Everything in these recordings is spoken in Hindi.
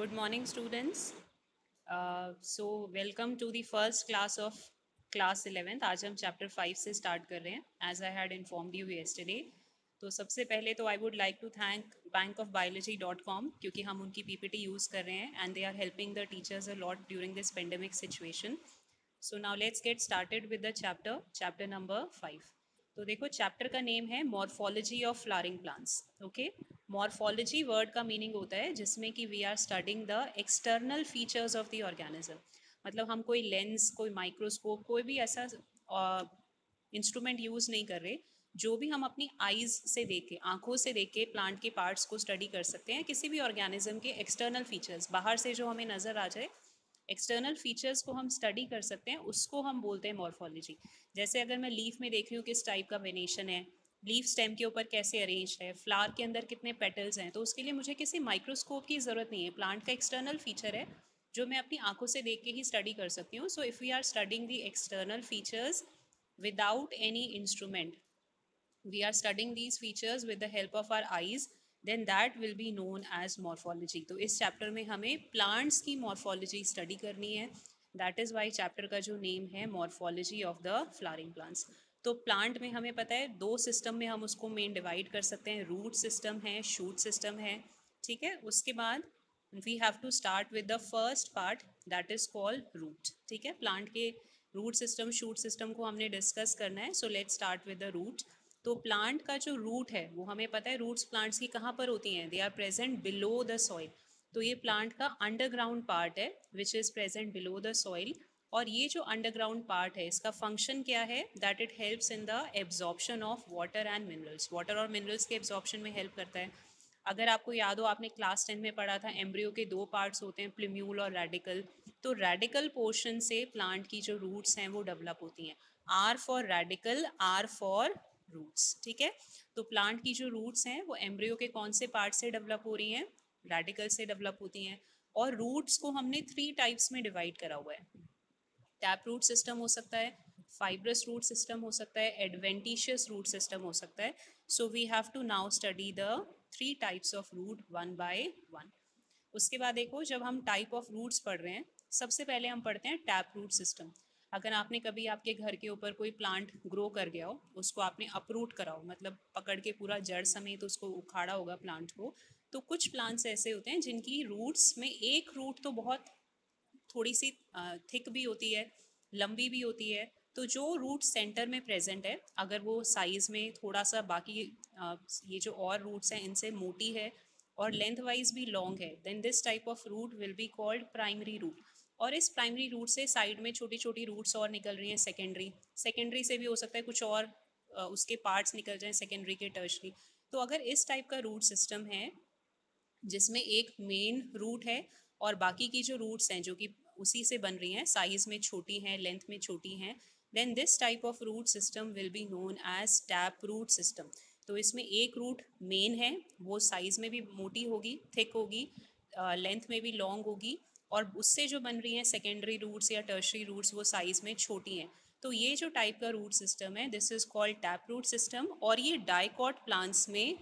Good morning, students. Welcome to the first class of class 11th. आज हम chapter 5 से start कर रहे हैं as I had informed you yesterday. तो सबसे पहले तो I would like to thank bankofbiology.com क्योंकि हम उनकी PPT use कर रहे हैं and they are helping the teachers a lot during this pandemic situation. So now let's get started with the chapter number 5. तो देखो चैप्टर का नेम है morphology of flowering plants. Okay, morphology word का मीनिंग होता है जिसमें कि we are studying the external features of the organism. मतलब हम कोई लेंस, कोई माइक्रोस्कोप, कोई भी ऐसा इंस्ट्रूमेंट यूज़ नहीं कर रहे जो भी हम अपनी आईज से देख के, आंखों से देख के प्लांट के पार्ट्स को स्टडी कर सकते हैं. किसी भी ऑर्गेनिज्म के एक्सटर्नल फीचर्स बाहर से जो हमें नज़र आ जाए, एक्सटर्नल फीचर्स को हम स्टडी कर सकते हैं, उसको हम बोलते हैं मॉर्फोलॉजी. जैसे अगर मैं लीफ में देख रही हूँ किस टाइप का वेनेशन है, लीफ स्टेम के ऊपर कैसे अरेंज है, फ्लावर के अंदर कितने पेटल्स हैं, तो उसके लिए मुझे किसी माइक्रोस्कोप की ज़रूरत नहीं है. प्लांट का एक्सटर्नल फीचर है जो मैं अपनी आंखों से देख के ही स्टडी कर सकती हूँ. So if we are studying the external features without any instrument, we are studying these features with the help of our eyes, then that will be known as morphology. तो इस चैप्टर में हमें प्लांट्स की मॉर्फोलॉजी स्टडी करनी है. दैट इज़ वाई चैप्टर का जो नेम है morphology of the flowering plants. तो प्लांट में हमें पता है दो सिस्टम में हम उसको मेन डिवाइड कर सकते हैं. रूट सिस्टम है, शूट सिस्टम है. ठीक है, उसके बाद we have to start with the first part that is called root. ठीक है, प्लांट के रूट सिस्टम, शूट सिस्टम को हमने डिस्कस करना है. So let's start with the root. तो प्लांट का जो रूट है वो हमें पता है रूट्स प्लांट्स की कहाँ पर होती हैं. They are present below the soil. तो ये प्लांट का अंडरग्राउंड पार्ट है which is present below the soil. और ये जो अंडरग्राउंड पार्ट है इसका फंक्शन क्या है, that it helps in the absorption of water and minerals. Water और मिनरल्स के एब्जॉर्प्शन में हेल्प करता है. अगर आपको याद हो, आपने क्लास 10 में पढ़ा था एम्ब्रियो के दो पार्ट्स होते हैं, प्लूम्यूल और रेडिकल. तो रेडिकल पोर्शन से प्लांट की जो रूट्स हैं वो डेवलप होती हैं. R for radical, R for roots. ठीक है, तो प्लांट की जो रूट्स हैं वो एम्ब्रियो के कौन से पार्ट से डेवलप हो रही हैं, रेडिकल से डेवलप होती हैं. और रूट्स को हमने 3 टाइप्स में डिवाइड करा हुआ है. टैप रूट सिस्टम हो सकता है, फाइब्रस रूट सिस्टम हो सकता है, एडवेंटिशियस रूट सिस्टम हो सकता है. So we have to now study the 3 types of root one by one. उसके बाद देखो, जब हम टाइप ऑफ रूट्स पढ़ रहे हैं सबसे पहले हम पढ़ते हैं टैप रूट सिस्टम. अगर आपने कभी आपके घर के ऊपर कोई प्लांट ग्रो कर गया हो, उसको आपने अपरूट करा हो, मतलब पकड़ के पूरा जड़ समेत उसको उखाड़ा होगा प्लांट को, तो कुछ प्लांट्स ऐसे होते हैं जिनकी रूट्स में एक रूट तो बहुत थोड़ी सी थिक भी होती है, लंबी भी होती है. तो जो रूट सेंटर में प्रेजेंट है, अगर वो साइज़ में थोड़ा सा बाकी ये जो और रूट्स हैं इनसे मोटी है और लेंथ वाइज भी लॉन्ग है, then this type of root will be called primary root. और इस प्राइमरी रूट से साइड में छोटी छोटी रूट्स और निकल रही हैं सेकेंडरी. सेकेंडरी से भी हो सकता है कुछ और उसके पार्ट्स निकल जाएं सेकेंडरी के टर्शरी. तो अगर इस टाइप का रूट सिस्टम है जिसमें एक मेन रूट है और बाकी की जो रूट्स हैं जो कि उसी से बन रही हैं, साइज़ में छोटी हैं, लेंथ में छोटी हैं, then this type of root system will be known as tap root system. तो इसमें एक रूट मेन है, वो साइज़ में भी मोटी होगी, थिक होगी, लेंथ में भी लॉन्ग होगी, और उससे जो बन रही हैं सेकेंडरी रूट्स या टर्शरी रूट्स वो साइज़ में छोटी हैं. तो ये जो टाइप का रूट सिस्टम है this is called tap root system. और ये डाइकॉट प्लांट्स में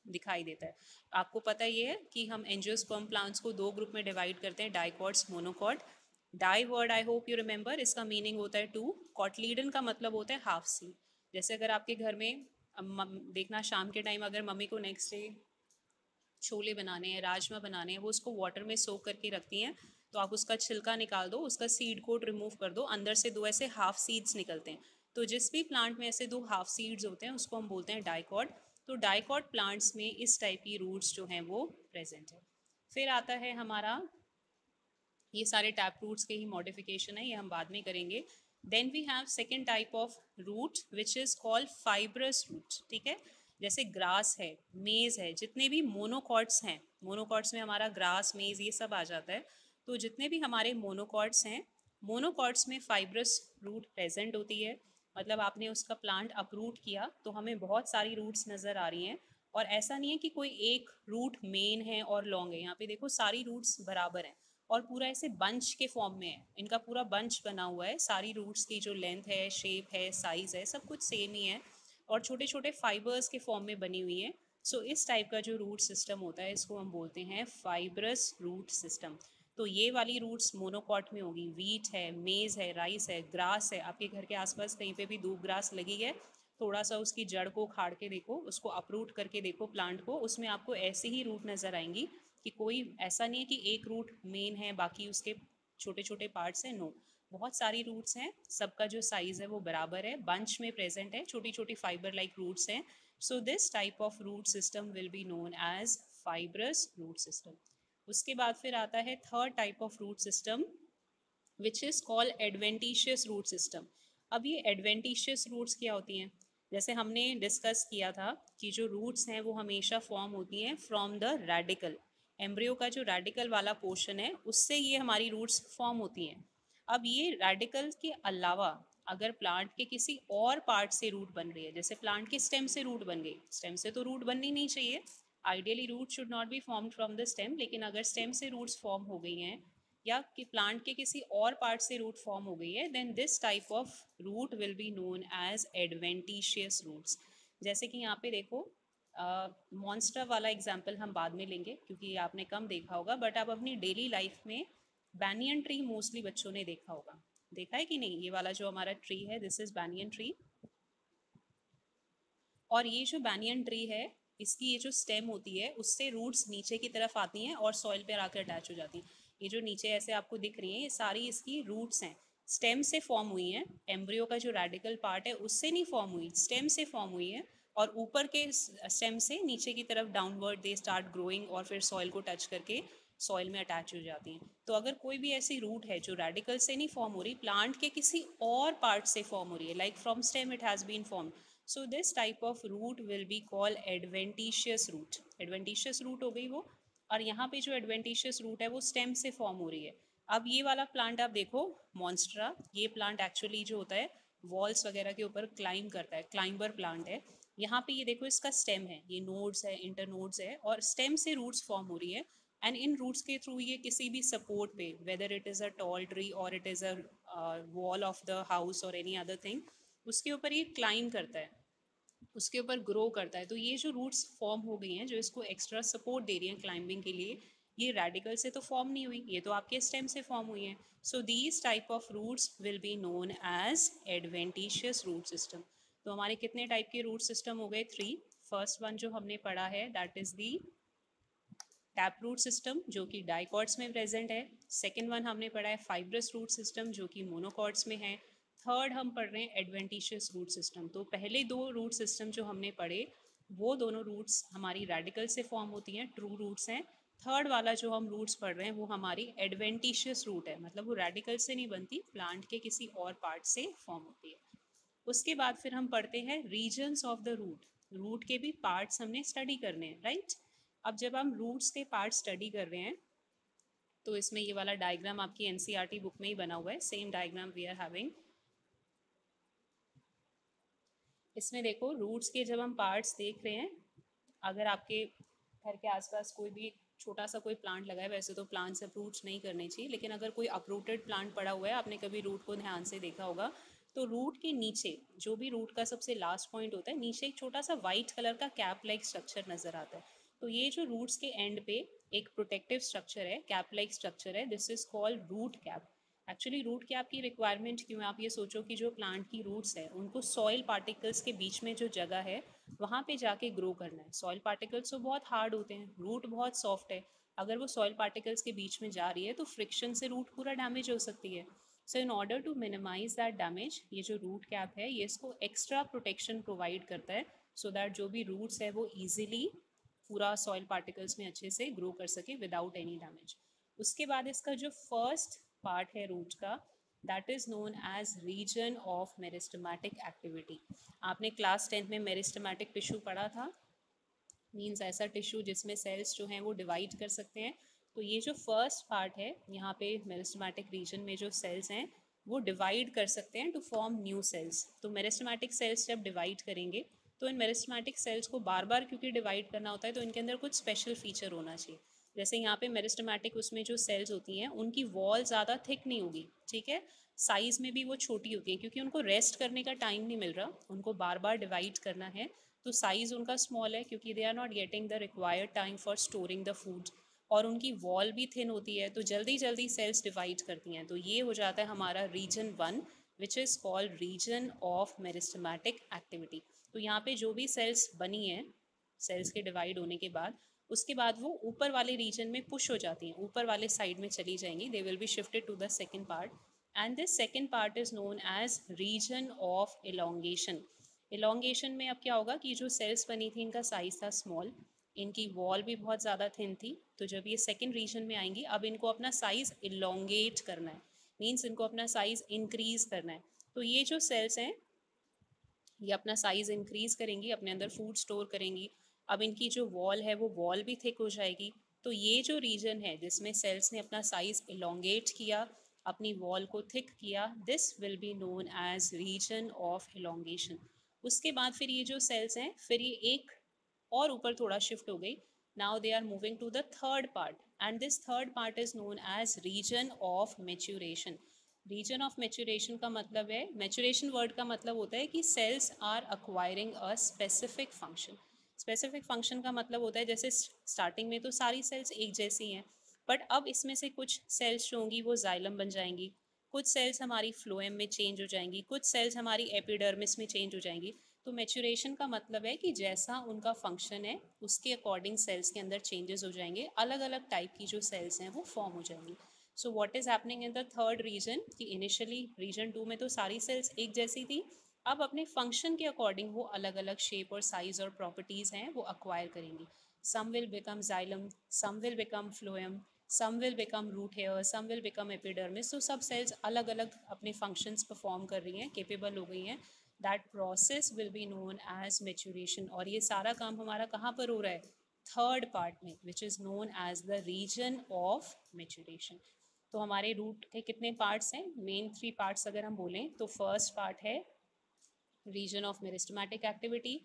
दिखाई देता है. आपको पता ही है कि हम एंजियोस्पर्म प्लांट्स को दो ग्रुप में डिवाइड करते हैं, dicots, monocot. Di word I hope you remember, इसका मीनिंग होता है टू. कॉटलीडन का मतलब होता है हाफ सीड. जैसे अगर आपके घर में देखना शाम के टाइम अगर मम्मी को नेक्स्ट डे छोले बनाने हैं, राजमा बनाने हैं, वो उसको वाटर में सोक करके रखती हैं, तो आप उसका छिलका निकाल दो, उसका सीड कोट रिमूव कर दो, अंदर से दो ऐसे हाफ सीड्स निकलते हैं. तो जिस भी प्लांट में ऐसे दो हाफ सीड्स होते हैं उसको हम बोलते हैं डाइकॉट. तो डाइकॉट प्लांट्स में इस टाइप की रूट्स जो हैं वो प्रेजेंट है. फिर आता है हमारा, ये सारे टैप रूट्स के ही मॉडिफिकेशन है, ये हम बाद में करेंगे. Then we have second type of root which is called fibrous root. ठीक है, जैसे ग्रास है, मेज़ है, जितने भी मोनोकॉट्स हैं, मोनोकॉट्स में हमारा ग्रास, मेज़ ये सब आ जाता है. तो जितने भी हमारे मोनोकॉट्स हैं, मोनोकॉट्स में फाइब्रस रूट प्रेजेंट होती है. मतलब आपने उसका प्लांट अपरूट किया तो हमें बहुत सारी रूट्स नज़र आ रही हैं. और ऐसा नहीं है कि कोई एक रूट मेन है और लॉन्ग है, यहाँ पे देखो सारी रूट्स बराबर हैं और पूरा ऐसे बंच के फॉर्म में है, इनका पूरा बंच बना हुआ है. सारी रूट्स की जो लेंथ है, शेप है, साइज़ है, सब कुछ सेम ही है और छोटे छोटे फाइबर्स के फॉर्म में बनी हुई हैं. सो इस टाइप का जो रूट सिस्टम होता है इसको हम बोलते हैं फाइब्रस रूट सिस्टम। तो ये वाली रूट्स मोनोकॉट में होगी, वीट है, मेज है, राइस है, ग्रास है, आपके घर के आसपास कहीं पे भी दूब ग्रास लगी है, थोड़ा सा उसकी जड़ को उखाड़ के देखो, उसको अपरूट करके देखो प्लांट को, उसमें आपको ऐसे ही रूट नज़र आएंगी कि कोई ऐसा नहीं है कि एक रूट मेन है बाकी उसके छोटे छोटे पार्ट्स हैं, नो, बहुत सारी रूट्स हैं, सबका जो साइज है वो बराबर है, बंच में प्रेजेंट है, छोटी छोटी फाइबर लाइक रूट्स हैं। So this type of root system will be known as fibrous root system. उसके बाद फिर आता है third type of root system which is called adventitious root system. अब ये एडवेंटिशियस रूट्स क्या होती हैं? जैसे हमने डिस्कस किया था कि जो रूट्स हैं वो हमेशा फॉर्म होती हैं फ्रॉम द रेडिकल, एम्ब्रियो का जो रेडिकल वाला पोर्शन है उससे ये हमारी रूट्स फॉर्म होती हैं। अब ये रेडिकल के अलावा अगर प्लांट के किसी और पार्ट से रूट बन रही है, जैसे प्लांट के स्टेम से रूट बन गई, स्टेम से तो रूट बननी नहीं चाहिए, ideally root should not be formed from the stem, लेकिन अगर स्टेम से रूट्स फॉर्म हो गई हैं या कि प्लांट के किसी और पार्ट से रूट फॉर्म हो गई है, then this type of root will be known as adventitious roots. जैसे कि यहाँ पे देखो, मॉन्स्टर वाला एग्जाम्पल हम बाद में लेंगे क्योंकि ये आपने कम देखा होगा, बट आप अपनी डेली लाइफ में बैनियन ट्री मोस्टली बच्चों ने देखा होगा, देखा है कि नहीं? ये वाला जो हमारा ट्री है दिस इज बैनियन ट्री, और ये जो बैनियन ट्री है इसकी ये जो स्टेम होती है उससे रूट्स नीचे की तरफ आती हैं और सॉइल पर आकर अटैच हो जाती हैं। ये जो नीचे ऐसे आपको दिख रही हैं ये सारी इसकी रूट्स हैं, स्टेम से फॉर्म हुई हैं, एम्ब्रियो का जो रेडिकल पार्ट है उससे नहीं फॉर्म हुई, स्टेम से फॉर्म हुई है, और ऊपर के स्टेम से नीचे की तरफ डाउनवर्ड दे स्टार्ट ग्रोइंग और फिर सॉइल को टच करके सॉइल में अटैच हो जाती हैं। तो अगर कोई भी ऐसी रूट है जो रेडिकल से नहीं फॉर्म हो रही, प्लांट के किसी और पार्ट से फॉर्म हो रही है, like from stem it has been form, so this type of root will be called adventitious root. Adventitious root हो गई वो, और यहाँ पे जो एडवेंटिशियस रूट है वो स्टेम से फॉर्म हो रही है। अब ये वाला प्लांट आप देखो, मॉन्स्ट्रा, ये प्लांट एक्चुअली जो होता है वॉल्स वगैरह के ऊपर क्लाइंब करता है, क्लाइंबर प्लांट है। यहाँ पे ये देखो इसका स्टेम है, ये नोड्स है, इंटरनोड्स है, और स्टेम से रूट्स फॉर्म हो रही है, एंड इन रूट्स के थ्रू ये किसी भी सपोर्ट पे, whether it is a tall tree और it is a wall of the house और एनी अदर थिंग, उसके ऊपर ये क्लाइंब करता है, उसके ऊपर ग्रो करता है। तो ये जो रूट्स फॉर्म हो गई हैं जो इसको एक्स्ट्रा सपोर्ट दे रही हैं क्लाइंबिंग के लिए, ये रेडिकल से तो फॉर्म नहीं हुई, ये तो आपके स्टेम से फॉर्म हुई हैं। So these type of roots will be known as adventitious root system. तो हमारे कितने टाइप के रूट सिस्टम हो गए? 3। फर्स्ट वन जो हमने पढ़ा है that is the tap root system जो कि डाइकॉट्स में प्रेजेंट है। सेकेंड वन हमने पढ़ा है फाइब्रस रूट सिस्टम जो कि मोनोकॉट्स में है। थर्ड हम पढ़ रहे हैं एडवेंटिशियस रूट सिस्टम। तो पहले दो रूट सिस्टम जो हमने पढ़े वो दोनों रूट्स हमारी रेडिकल से फॉर्म होती हैं, ट्रू रूट्स हैं। थर्ड वाला जो हम रूट्स पढ़ रहे हैं वो हमारी एडवेंटिशियस रूट है, मतलब वो रेडिकल से नहीं बनती, प्लांट के किसी और पार्ट से फॉर्म होती है। उसके बाद फिर हम पढ़ते हैं regions of the root. Root के भी पार्ट्स हमने स्टडी करने हैं, राइट? अब जब हम रूट्स के पार्ट स्टडी कर रहे हैं तो इसमें ये वाला डायग्राम आपकी एनसीईआरटी बुक में ही बना हुआ है, same diagram we are having. इसमें देखो रूट्स के जब हम पार्ट्स देख रहे हैं, अगर आपके घर के आसपास कोई भी छोटा सा कोई प्लांट लगा है, वैसे तो प्लांट से अप्रूट नहीं करने चाहिए, लेकिन अगर कोई अप्रूटेड प्लांट पड़ा हुआ है, आपने कभी रूट को ध्यान से देखा होगा, तो रूट के नीचे जो भी रूट का सबसे लास्ट पॉइंट होता है, नीचे एक छोटा सा वाइट कलर का कैप लाइक स्ट्रक्चर नजर आता है। तो ये जो रूट्स के एंड पे एक प्रोटेक्टिव स्ट्रक्चर है, कैप लाइक स्ट्रक्चर है, this is called root cap. Actually root cap की रिक्वायरमेंट क्यों है? आप ये सोचो कि जो प्लांट की रूट्स है उनको सॉइल पार्टिकल्स के बीच में जो जगह है वहाँ पे जाके ग्रो करना है। सॉइल पार्टिकल्स तो बहुत हार्ड होते हैं, रूट बहुत सॉफ्ट है, अगर वो सॉइल पार्टिकल्स के बीच में जा रही है तो फ्रिक्शन से रूट पूरा डैमेज हो सकती है। So in order to minimise that damage, ये जो रूट कैप है ये इसको एक्स्ट्रा प्रोटेक्शन प्रोवाइड करता है, सो दैट जो भी रूट्स है वो ईजिली पूरा सॉइल पार्टिकल्स में अच्छे से ग्रो कर सके विदाउट एनी डैमेज। उसके बाद इसका जो फर्स्ट पार्ट है रूट का, that is known as region of meristematic activity. आपने क्लास 10th में मेरिस्टेमेटिक टिश्यू पढ़ा था, मीन्स ऐसा टिश्यू जिसमें सेल्स जो हैं वो डिवाइड कर सकते हैं। तो ये जो फर्स्ट पार्ट है यहाँ पे मेरिस्टेमेटिक रीजन में जो सेल्स हैं वो डिवाइड कर सकते हैं टू फॉर्म न्यू सेल्स। तो मेरिस्टेमेटिक सेल्स जब डिवाइड करेंगे तो इन मेरिस्टेमेटिक सेल्स को बार बार क्योंकि डिवाइड करना होता है तो इनके अंदर कुछ स्पेशल फीचर होना चाहिए। जैसे यहाँ पे मेरिस्टेमेटिक उसमें जो सेल्स होती हैं उनकी वॉल ज़्यादा थिक नहीं होगी, ठीक है, साइज़ में भी वो छोटी होती है क्योंकि उनको रेस्ट करने का टाइम नहीं मिल रहा, उनको बार बार डिवाइड करना है। तो साइज़ उनका स्मॉल है क्योंकि they are not getting the required time for storing the food, और उनकी वॉल भी थिन होती है तो जल्दी जल्दी सेल्स डिवाइड करती हैं। तो ये हो जाता है हमारा region 1 which is called region of meristematic activity. तो यहाँ पे जो भी सेल्स बनी हैं सेल्स के डिवाइड होने के बाद, उसके बाद वो ऊपर वाले रीजन में पुश हो जाती हैं, ऊपर वाले साइड में चली जाएंगी, they will be shifted to the second part, and this second part is known as region of elongation. Elongation में अब क्या होगा कि जो सेल्स बनी थी इनका साइज था स्मॉल, इनकी वॉल भी बहुत ज़्यादा थिन थी, तो जब ये सेकेंड रीजन में आएंगी अब इनको अपना साइज इलोंगेट करना है, मीन्स इनको अपना साइज इंक्रीज करना है। तो ये जो सेल्स हैं ये अपना साइज़ इंक्रीज़ करेंगी, अपने अंदर फूड स्टोर करेंगी। अब इनकी जो वॉल है वो वॉल भी थिक हो जाएगी। तो ये जो रीजन है जिसमें सेल्स ने अपना साइज़ इलोंगेट किया, अपनी वॉल को थिक किया, this will be known as region of elongation. उसके बाद फिर ये जो सेल्स हैं फिर ये एक और ऊपर थोड़ा शिफ्ट हो गई, now they are moving to the third part, and this third part is known as region of maturation. Region of maturation का मतलब है, मेच्यूरेशन वर्ड का मतलब होता है कि cells are acquiring a specific function. Specific function का मतलब होता है जैसे स्टार्टिंग में तो सारी सेल्स एक जैसी हैं, बट अब इसमें से कुछ सेल्स जो होंगी वो जाइलम बन जाएंगी, कुछ सेल्स हमारी फ्लोएम में चेंज हो जाएंगी, कुछ सेल्स हमारी एपिडर्मिस में चेंज हो जाएंगी। तो मेच्यूरेशन का मतलब है कि जैसा उनका फंक्शन है उसके अकॉर्डिंग सेल्स के अंदर चेंजेस हो जाएंगे, अलग अलग टाइप की जो सेल्स हैं वो फॉर्म हो जाएंगी। So what is happening in the third region कि इनिशियली रीजन 2 में तो सारी सेल्स एक जैसी थी, अब अपने फंक्शन के अकॉर्डिंग वो अलग अलग शेप और साइज और प्रॉपर्टीज़ हैं वो अक्वायर करेंगी। Some will become xylem, some will become phloem, some will become root hair, some will become epidermis. तो सब सेल्स अलग अलग अपने फंक्शंस परफॉर्म कर रही हैं, केपेबल हो गई हैं। That process will be known as maturation, और ये सारा काम हमारा कहाँ पर हो रहा है, थर्ड पार्ट में, which is known as the region of maturation. तो हमारे रूट के कितने पार्ट्स हैं, मेन 3 पार्ट्स अगर हम बोलें तो फर्स्ट पार्ट है region of meristematic activity,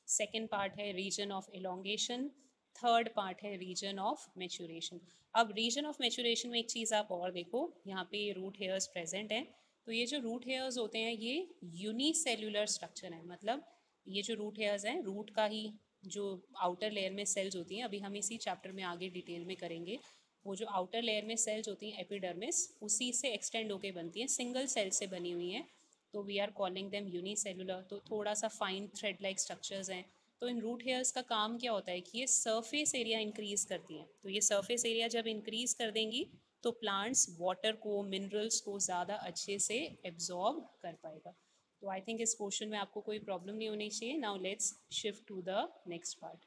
second part है region of elongation, third part है रीजन ऑफ मेच्यूरेशन। अब रीजन ऑफ मेच्यूरेशन में एक चीज़ आप और देखो, यहाँ पे रूट हेयर्स प्रेजेंट हैं। तो ये जो रूट हेयर्स होते हैं ये यूनिसेल्युलर स्ट्रक्चर है, मतलब ये जो रूट हेयर्स हैं रूट का ही जो आउटर लेयर में सेल्स होती हैं, अभी हम इसी चैप्टर में आगे डिटेल में करेंगे, वो जो आउटर लेयर में सेल्स होती हैं एपिडर्मिस उसी से एक्सटेंड होके बनती हैं, सिंगल सेल से बनी हुई हैं, तो we are calling them unicellular. तो थोड़ा सा फाइन थ्रेड लाइक स्ट्रक्चर्स हैं। तो इन रूट हेयर्स का काम क्या होता है कि ये सरफेस एरिया इंक्रीज करती हैं, तो ये सरफेस एरिया जब इंक्रीज कर देंगी तो प्लांट्स वाटर को, मिनरल्स को ज़्यादा अच्छे से एब्जॉर्ब कर पाएगा। तो आई थिंक इस क्वेश्चन में आपको कोई प्रॉब्लम नहीं होनी चाहिए। Now let's shift to the next part.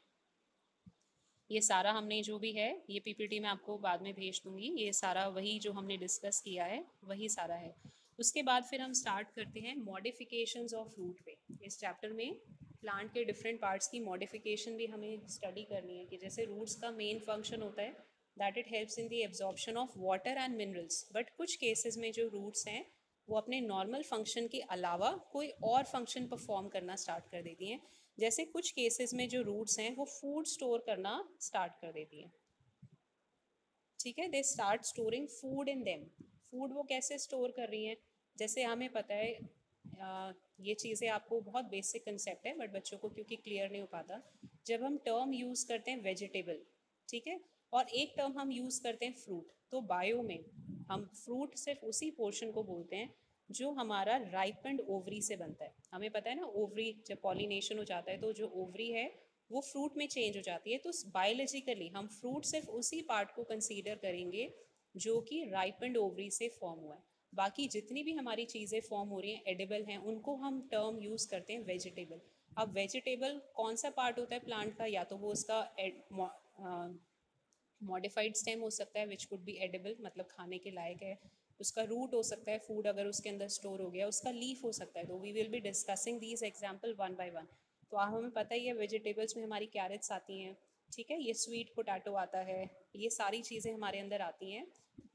ये सारा हमने जो भी है ये पीपीटी में आपको बाद में भेज दूंगी, ये सारा वही जो हमने डिस्कस किया है वही सारा है। उसके बाद फिर हम स्टार्ट करते हैं मॉडिफिकेशंस ऑफ रूट पे। इस चैप्टर में प्लांट के डिफरेंट पार्ट्स की मॉडिफिकेशन भी हमें स्टडी करनी है, कि जैसे रूट्स का मेन फंक्शन होता है that it helps in the absorption of water and minerals, but कुछ केसेस में जो रूट्स हैं वो अपने नॉर्मल फंक्शन के अलावा कोई और फंक्शन परफॉर्म करना स्टार्ट कर देती हैं। जैसे कुछ केसेस में जो रूट्स हैं वो फूड स्टोर करना स्टार्ट कर देती हैं, ठीक है, they start storing food in them. Food वो कैसे स्टोर कर रही हैं, जैसे हमें पता है ये चीज़ें आपको बहुत बेसिक कंसेप्ट है बट बच्चों को क्योंकि क्लियर नहीं हो पाता, जब हम टर्म यूज़ करते हैं वेजिटेबल, ठीक है, और एक टर्म हम यूज़ करते हैं फ्रूट, तो बायो में हम फ्रूट सिर्फ उसी पोर्शन को बोलते हैं जो हमारा राइपेंड ओवरी से बनता है। हमें पता है ना, ओवरी जब पॉलिनेशन हो जाता है तो जो ओवरी है वो फ्रूट में चेंज हो जाती है, तो बायोलॉजिकली हम फ्रूट सिर्फ उसी पार्ट को कंसीडर करेंगे जो कि राइपेंड ओवरी से फॉर्म हुआ है। बाकी जितनी भी हमारी चीज़ें फॉर्म हो रही हैं एडिबल हैं, उनको हम टर्म यूज़ करते हैं वेजिटेबल। अब वेजिटेबल कौन सा पार्ट होता है प्लांट का, या तो वो उसका मॉडिफाइड स्टेम हो सकता है विच कुड बी एडिबल, मतलब खाने के लायक है, उसका रूट हो सकता है फूड अगर उसके अंदर स्टोर हो गया, उसका लीफ हो सकता है। तो we will be discussing these example one by one. तो हमें पता ही है वेजिटेबल्स में हमारी कैरेट्स आती हैं, ठीक है, ये स्वीट पोटैटो आता है, ये सारी चीज़ें हमारे अंदर आती हैं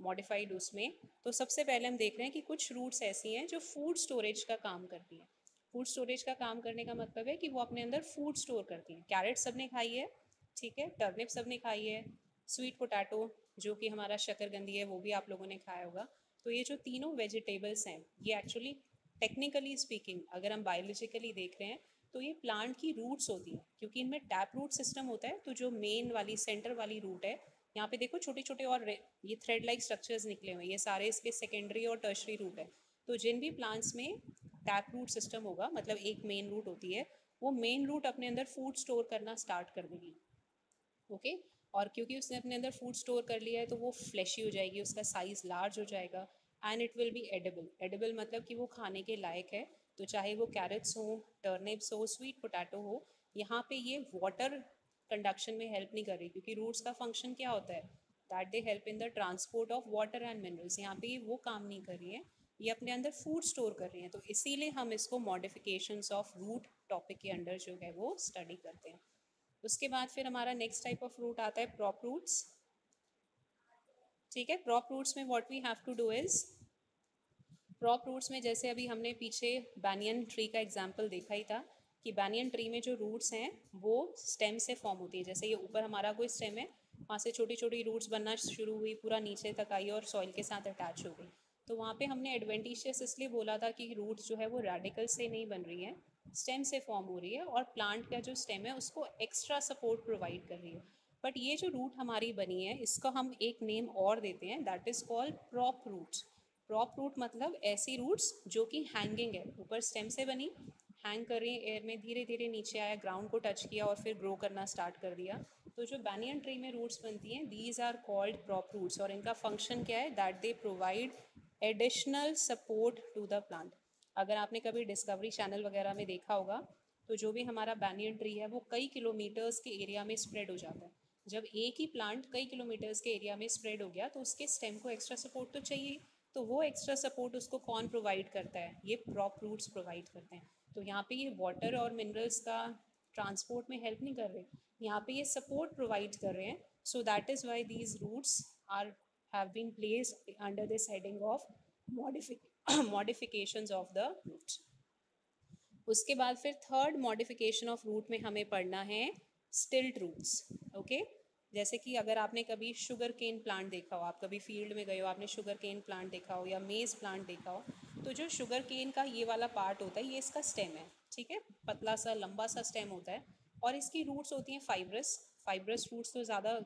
मॉडिफाइड उसमें। तो सबसे पहले हम देख रहे हैं कि कुछ रूट्स ऐसी हैं जो फूड स्टोरेज का काम करती हैं। फूड स्टोरेज का काम करने का मतलब है कि वो अपने अंदर फूड स्टोर करती हैं। कैरेट सबने खाई है, ठीक है, टर्निप सबने खाई है, स्वीट पोटैटो जो कि हमारा शकरकंदी है वो भी आप लोगों ने खाया होगा। तो ये जो तीनों वेजिटेबल्स हैं ये एक्चुअली टेक्निकली स्पीकिंग अगर हम बायोलॉजिकली देख रहे हैं तो ये प्लांट की रूट्स होती हैं, क्योंकि इनमें टैप रूट सिस्टम होता है। तो जो मेन वाली सेंटर वाली रूट है, यहाँ पे देखो छोटे छोटे और ये थ्रेड लाइक स्ट्रक्चर्स निकले हुए हैं, ये सारे इसके सेकेंडरी और टर्शरी रूट है। तो जिन भी प्लांट्स में टैप रूट सिस्टम होगा, मतलब एक मेन रूट होती है, वो मेन रूट अपने अंदर फूड स्टोर करना स्टार्ट कर देगी। ओके, और क्योंकि उसने अपने अंदर फूड स्टोर कर लिया है तो वो फ्लैशी हो जाएगी, उसका साइज लार्ज हो जाएगा, and it will be edible. Edible मतलब कि वो खाने के लायक है। तो चाहे वो कैरेट्स हो, टर्निप्स हो, स्वीट पोटैटो हो, यहाँ पे ये वाटर कंडक्शन में हेल्प नहीं कर रही, क्योंकि रूट्स का फंक्शन क्या होता है, that they help in the transport of water and minerals. यहाँ पे वो काम नहीं कर रही है, ये अपने अंदर फूड स्टोर कर रही हैं। तो इसीलिए हम इसको मॉडिफिकेशंस ऑफ रूट टॉपिक के अंडर जो है वो स्टडी करते हैं। उसके बाद फिर हमारा नेक्स्ट टाइप ऑफ रूट आता है प्रॉप रूट्स। ठीक है, प्रॉप रूट्स में what we have to do is, prop roots में जैसे अभी हमने पीछे बैनियन ट्री का एग्जांपल देखा ही था कि बैनियन ट्री में जो रूट्स हैं वो स्टेम से फॉर्म होती है। जैसे ये ऊपर हमारा कोई स्टेम है, वहाँ से छोटी छोटी रूट्स बनना शुरू हुई, पूरा नीचे तक आई और सॉइल के साथ अटैच हो गई। तो वहाँ पे हमने एडवेंटिशियस इसलिए बोला था कि रूट्स जो है वो रेडिकल से नहीं बन रही है, स्टेम से फॉर्म हो रही है, और प्लांट का जो स्टेम है उसको एक्स्ट्रा सपोर्ट प्रोवाइड कर रही है। बट ये जो रूट हमारी बनी है, इसका हम एक नेम और देते हैं, that is called prop roots. Prop root मतलब ऐसी रूट्स जो कि हैंगिंग है, ऊपर स्टेम से बनी, हैंग कर रही है एयर में, धीरे धीरे नीचे आया, ग्राउंड को टच किया और फिर ग्रो करना स्टार्ट कर दिया। तो जो बैनियन ट्री में रूट्स बनती हैं, these are called prop roots, और इनका फंक्शन क्या है, that they provide additional support to the plant. अगर आपने कभी डिस्कवरी चैनल वगैरह में देखा होगा, तो जो भी हमारा बैनियन ट्री है वो कई किलोमीटर्स के एरिया में स्प्रेड हो जाता है। जब एक ही प्लांट कई किलोमीटर्स के एरिया में स्प्रेड हो गया तो उसके स्टेम को एक्स्ट्रा सपोर्ट तो चाहिए। तो वो एक्स्ट्रा सपोर्ट उसको कौन प्रोवाइड करता है, ये प्रॉप रूट्स प्रोवाइड करते हैं। तो यहाँ पे ये वाटर और मिनरल्स का ट्रांसपोर्ट में हेल्प नहीं कर रहे, यहाँ पे ये सपोर्ट प्रोवाइड कर रहे हैं। So that is why these roots are have been placed under this heading of modifications of the roots. उसके बाद फिर थर्ड मॉडिफिकेशन ऑफ रूट में हमें पढ़ना है स्टिल्ट रूट्स। ओके, जैसे कि अगर आपने कभी शुगर केन प्लांट देखा हो, आप कभी फील्ड में गए हो, आपने शुगर केन प्लांट देखा हो या मेज़ प्लांट देखा हो, तो जो शुगर केन का ये वाला पार्ट होता है, ये इसका स्टेम है। ठीक है, पतला सा लंबा सा स्टेम होता है, और इसकी रूट्स होती हैं फाइब्रस। फाइब्रस रूट्स तो ज़्यादा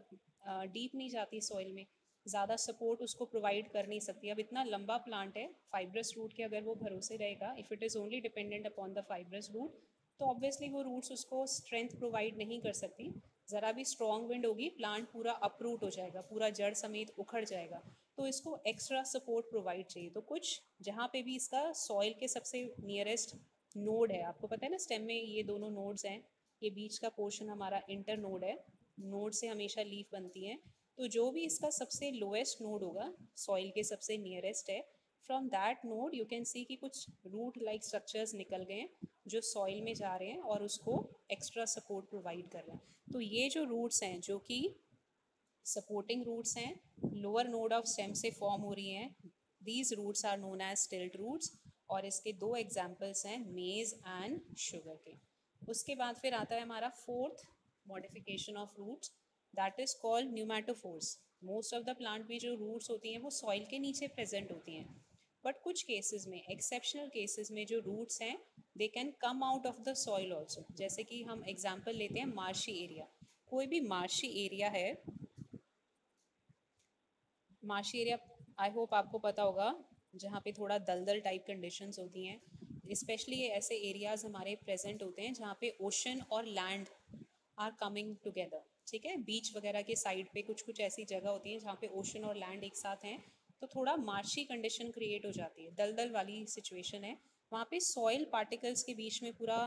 डीप नहीं जाती सॉइल में, ज़्यादा सपोर्ट उसको प्रोवाइड कर नहीं सकती। अब इतना लंबा प्लांट है, फाइब्रस रूट के अगर वो भरोसे रहेगा, if it is only dependent upon the fibrous root, तो ऑब्वियसली वो रूट्स उसको स्ट्रेंथ प्रोवाइड नहीं कर सकती। ज़रा भी स्ट्रॉन्ग विंड होगी, प्लांट पूरा अपरूट हो जाएगा, पूरा जड़ समेत उखड़ जाएगा। तो इसको एक्स्ट्रा सपोर्ट प्रोवाइड चाहिए। तो कुछ जहाँ पे भी इसका सॉइल के सबसे नियरेस्ट नोड है, आपको पता है ना स्टेम में ये दोनों नोड्स हैं, ये बीच का पोर्शन हमारा इंटर नोड है, नोड से हमेशा लीफ बनती है। तो जो भी इसका सबसे लोएस्ट नोड होगा, सॉइल के सबसे नियरेस्ट है, from that node you can see कि कुछ रूट लाइक स्ट्रक्चर्स निकल गए हैं जो सॉइल में जा रहे हैं और उसको एक्स्ट्रा सपोर्ट प्रोवाइड कर रहे हैं। तो ये जो रूट्स हैं जो कि सपोर्टिंग रूट्स हैं, लोअर नोड ऑफ स्टेम से फॉर्म हो रही हैं, these roots are known as stilt roots. और इसके दो एग्जाम्पल्स हैं, मेज एंड शुगर के। उसके बाद फिर आता है हमारा fourth modification of roots, that is called pneumatophores. Most of the plant में जो रूट्स होती हैं वो सॉइल के नीचे प्रेजेंट होती हैं, बट कुछ केसेस में, एक्सेप्शनल केसेस में, जो रूट्स हैं they can come out of the soil also. जैसे कि हम एग्जाम्पल लेते हैं मार्शी एरिया। कोई भी मार्शी एरिया है, मार्शी एरिया आई होप आपको पता होगा, जहाँ पे थोड़ा दलदल टाइप कंडीशंस होती हैं। स्पेशली ये ऐसे एरियाज हमारे प्रेजेंट होते हैं जहाँ पे ओशन और लैंड आर कमिंग टुगेदर। ठीक है, बीच वगैरह के साइड पे कुछ कुछ ऐसी जगह होती हैं जहाँ पे ओशन और लैंड एक साथ हैं, तो थोड़ा मार्शी कंडीशन क्रिएट हो जाती है, दलदल वाली सिचुएशन है। वहाँ पे सॉइल पार्टिकल्स के बीच में पूरा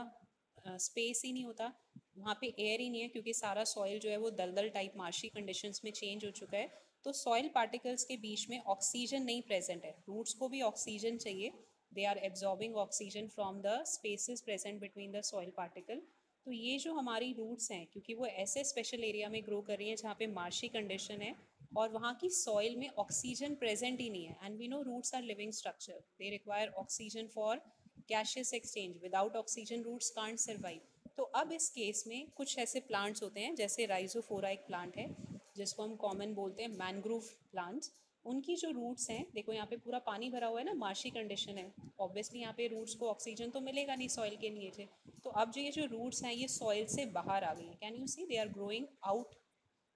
स्पेस ही नहीं होता, वहाँ पे एयर ही नहीं है, क्योंकि सारा सॉइल जो है वो दलदल टाइप मार्शी कंडीशंस में चेंज हो चुका है। तो सॉइल पार्टिकल्स के बीच में ऑक्सीजन नहीं प्रेजेंट है, रूट्स को भी ऑक्सीजन चाहिए, they are absorbing oxygen from the spaces present between the soil particle. तो ये जो हमारी रूट्स हैं, क्योंकि वो ऐसे स्पेशल एरिया में ग्रो कर रही हैं जहाँ पे मार्शी कंडीशन है और वहाँ की सॉइल में ऑक्सीजन प्रेजेंट ही नहीं है, and we know roots are living structure, they require oxygen for gaseous exchange, without oxygen roots can't survive. तो अब इस केस में कुछ ऐसे प्लांट्स होते हैं, जैसे राइजोफोरा एक प्लांट है जिसको हम कॉमन बोलते हैं मैनग्रोव प्लांट्स। उनकी जो रूट्स हैं, देखो यहाँ पे पूरा पानी भरा हुआ है ना, मार्शी कंडीशन है, ऑब्वियसली यहाँ पे रूट्स को ऑक्सीजन तो मिलेगा नहीं सॉइल के नीचे। तो अब जो ये जो रूट्स हैं ये सॉइल से बाहर आ गई हैं। Can you see they are growing out,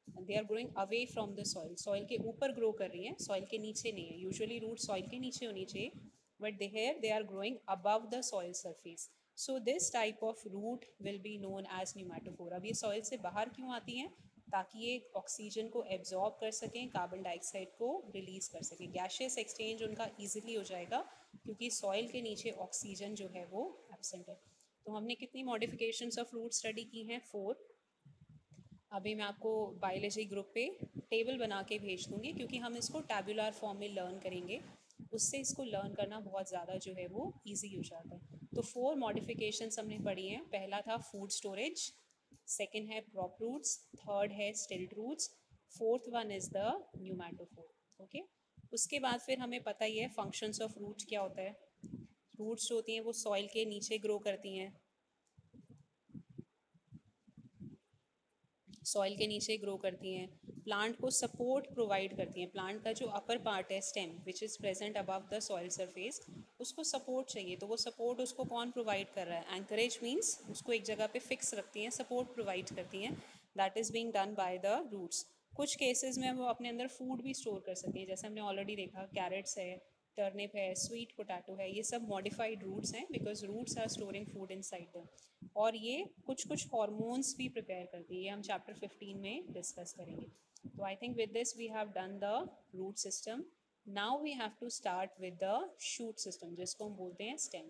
they are growing away from the soil, soil के ऊपर ग्रो कर रही हैं, सॉइल के नीचे नहीं है। यूजुअली रूट सॉइल के नीचे होनी चाहिए, but they are growing above the soil surface. So this type of root will be known as pneumatophora. अब ये सॉइल से बाहर क्यों आती हैं? ताकि ये ऑक्सीजन को एब्जॉर्ब कर सकें, कार्बन डाइऑक्साइड को रिलीज कर सकें, गैशियस एक्सचेंज उनका ईजिली हो जाएगा, क्योंकि सॉइल के नीचे ऑक्सीजन जो है वो एब्सेंट है। तो हमने कितनी मॉडिफिकेशंस ऑफ रूट स्टडी की हैं? 4। अभी मैं आपको बायोलॉजी ग्रुप पे टेबल बना के भेज दूँगी, क्योंकि हम इसको टैबुलर फॉर्म में लर्न करेंगे, उससे इसको लर्न करना बहुत ज़्यादा जो है वो ईजी हो जाता है। तो 4 मॉडिफिकेशंस हमने पढ़ी हैं। पहला था फूड स्टोरेज, सेकेंड है प्रॉप रूट्स, थर्ड है stilt roots, fourth one is the pneumatophore. Okay, उसके बाद फिर हमें पता ही है फंक्शंस ऑफ रूट क्या होता है। रूट्स जो होती हैं वो सॉइल के नीचे ग्रो करती हैं, सॉइल के नीचे ग्रो करती हैं, प्लांट को सपोर्ट प्रोवाइड करती हैं। प्लांट का जो अपर पार्ट है stem which is present above the soil surface, उसको सपोर्ट चाहिए, तो वो सपोर्ट उसको कौन प्रोवाइड कर रहा है? एंकरेज मीन्स उसको एक जगह पे फिक्स रखती हैं, सपोर्ट प्रोवाइड करती हैं, that is being done by the roots. कुछ केसेस में वो अपने अंदर फूड भी स्टोर कर सकती हैं, जैसे हमने ऑलरेडी देखा कैरेट्स है, टर्निप है, स्वीट पोटैटो है, ये सब मॉडिफाइड रूट्स हैं, because roots are storing food inside them. और ये कुछ कुछ हॉर्मोन्स भी प्रिपेयर करती है, ये हम चैप्टर 15 में डिस्कस करेंगे। तो I think with this we have done the root system. Now we have to start with the shoot system, जिसको हम बोलते हैं स्टेम।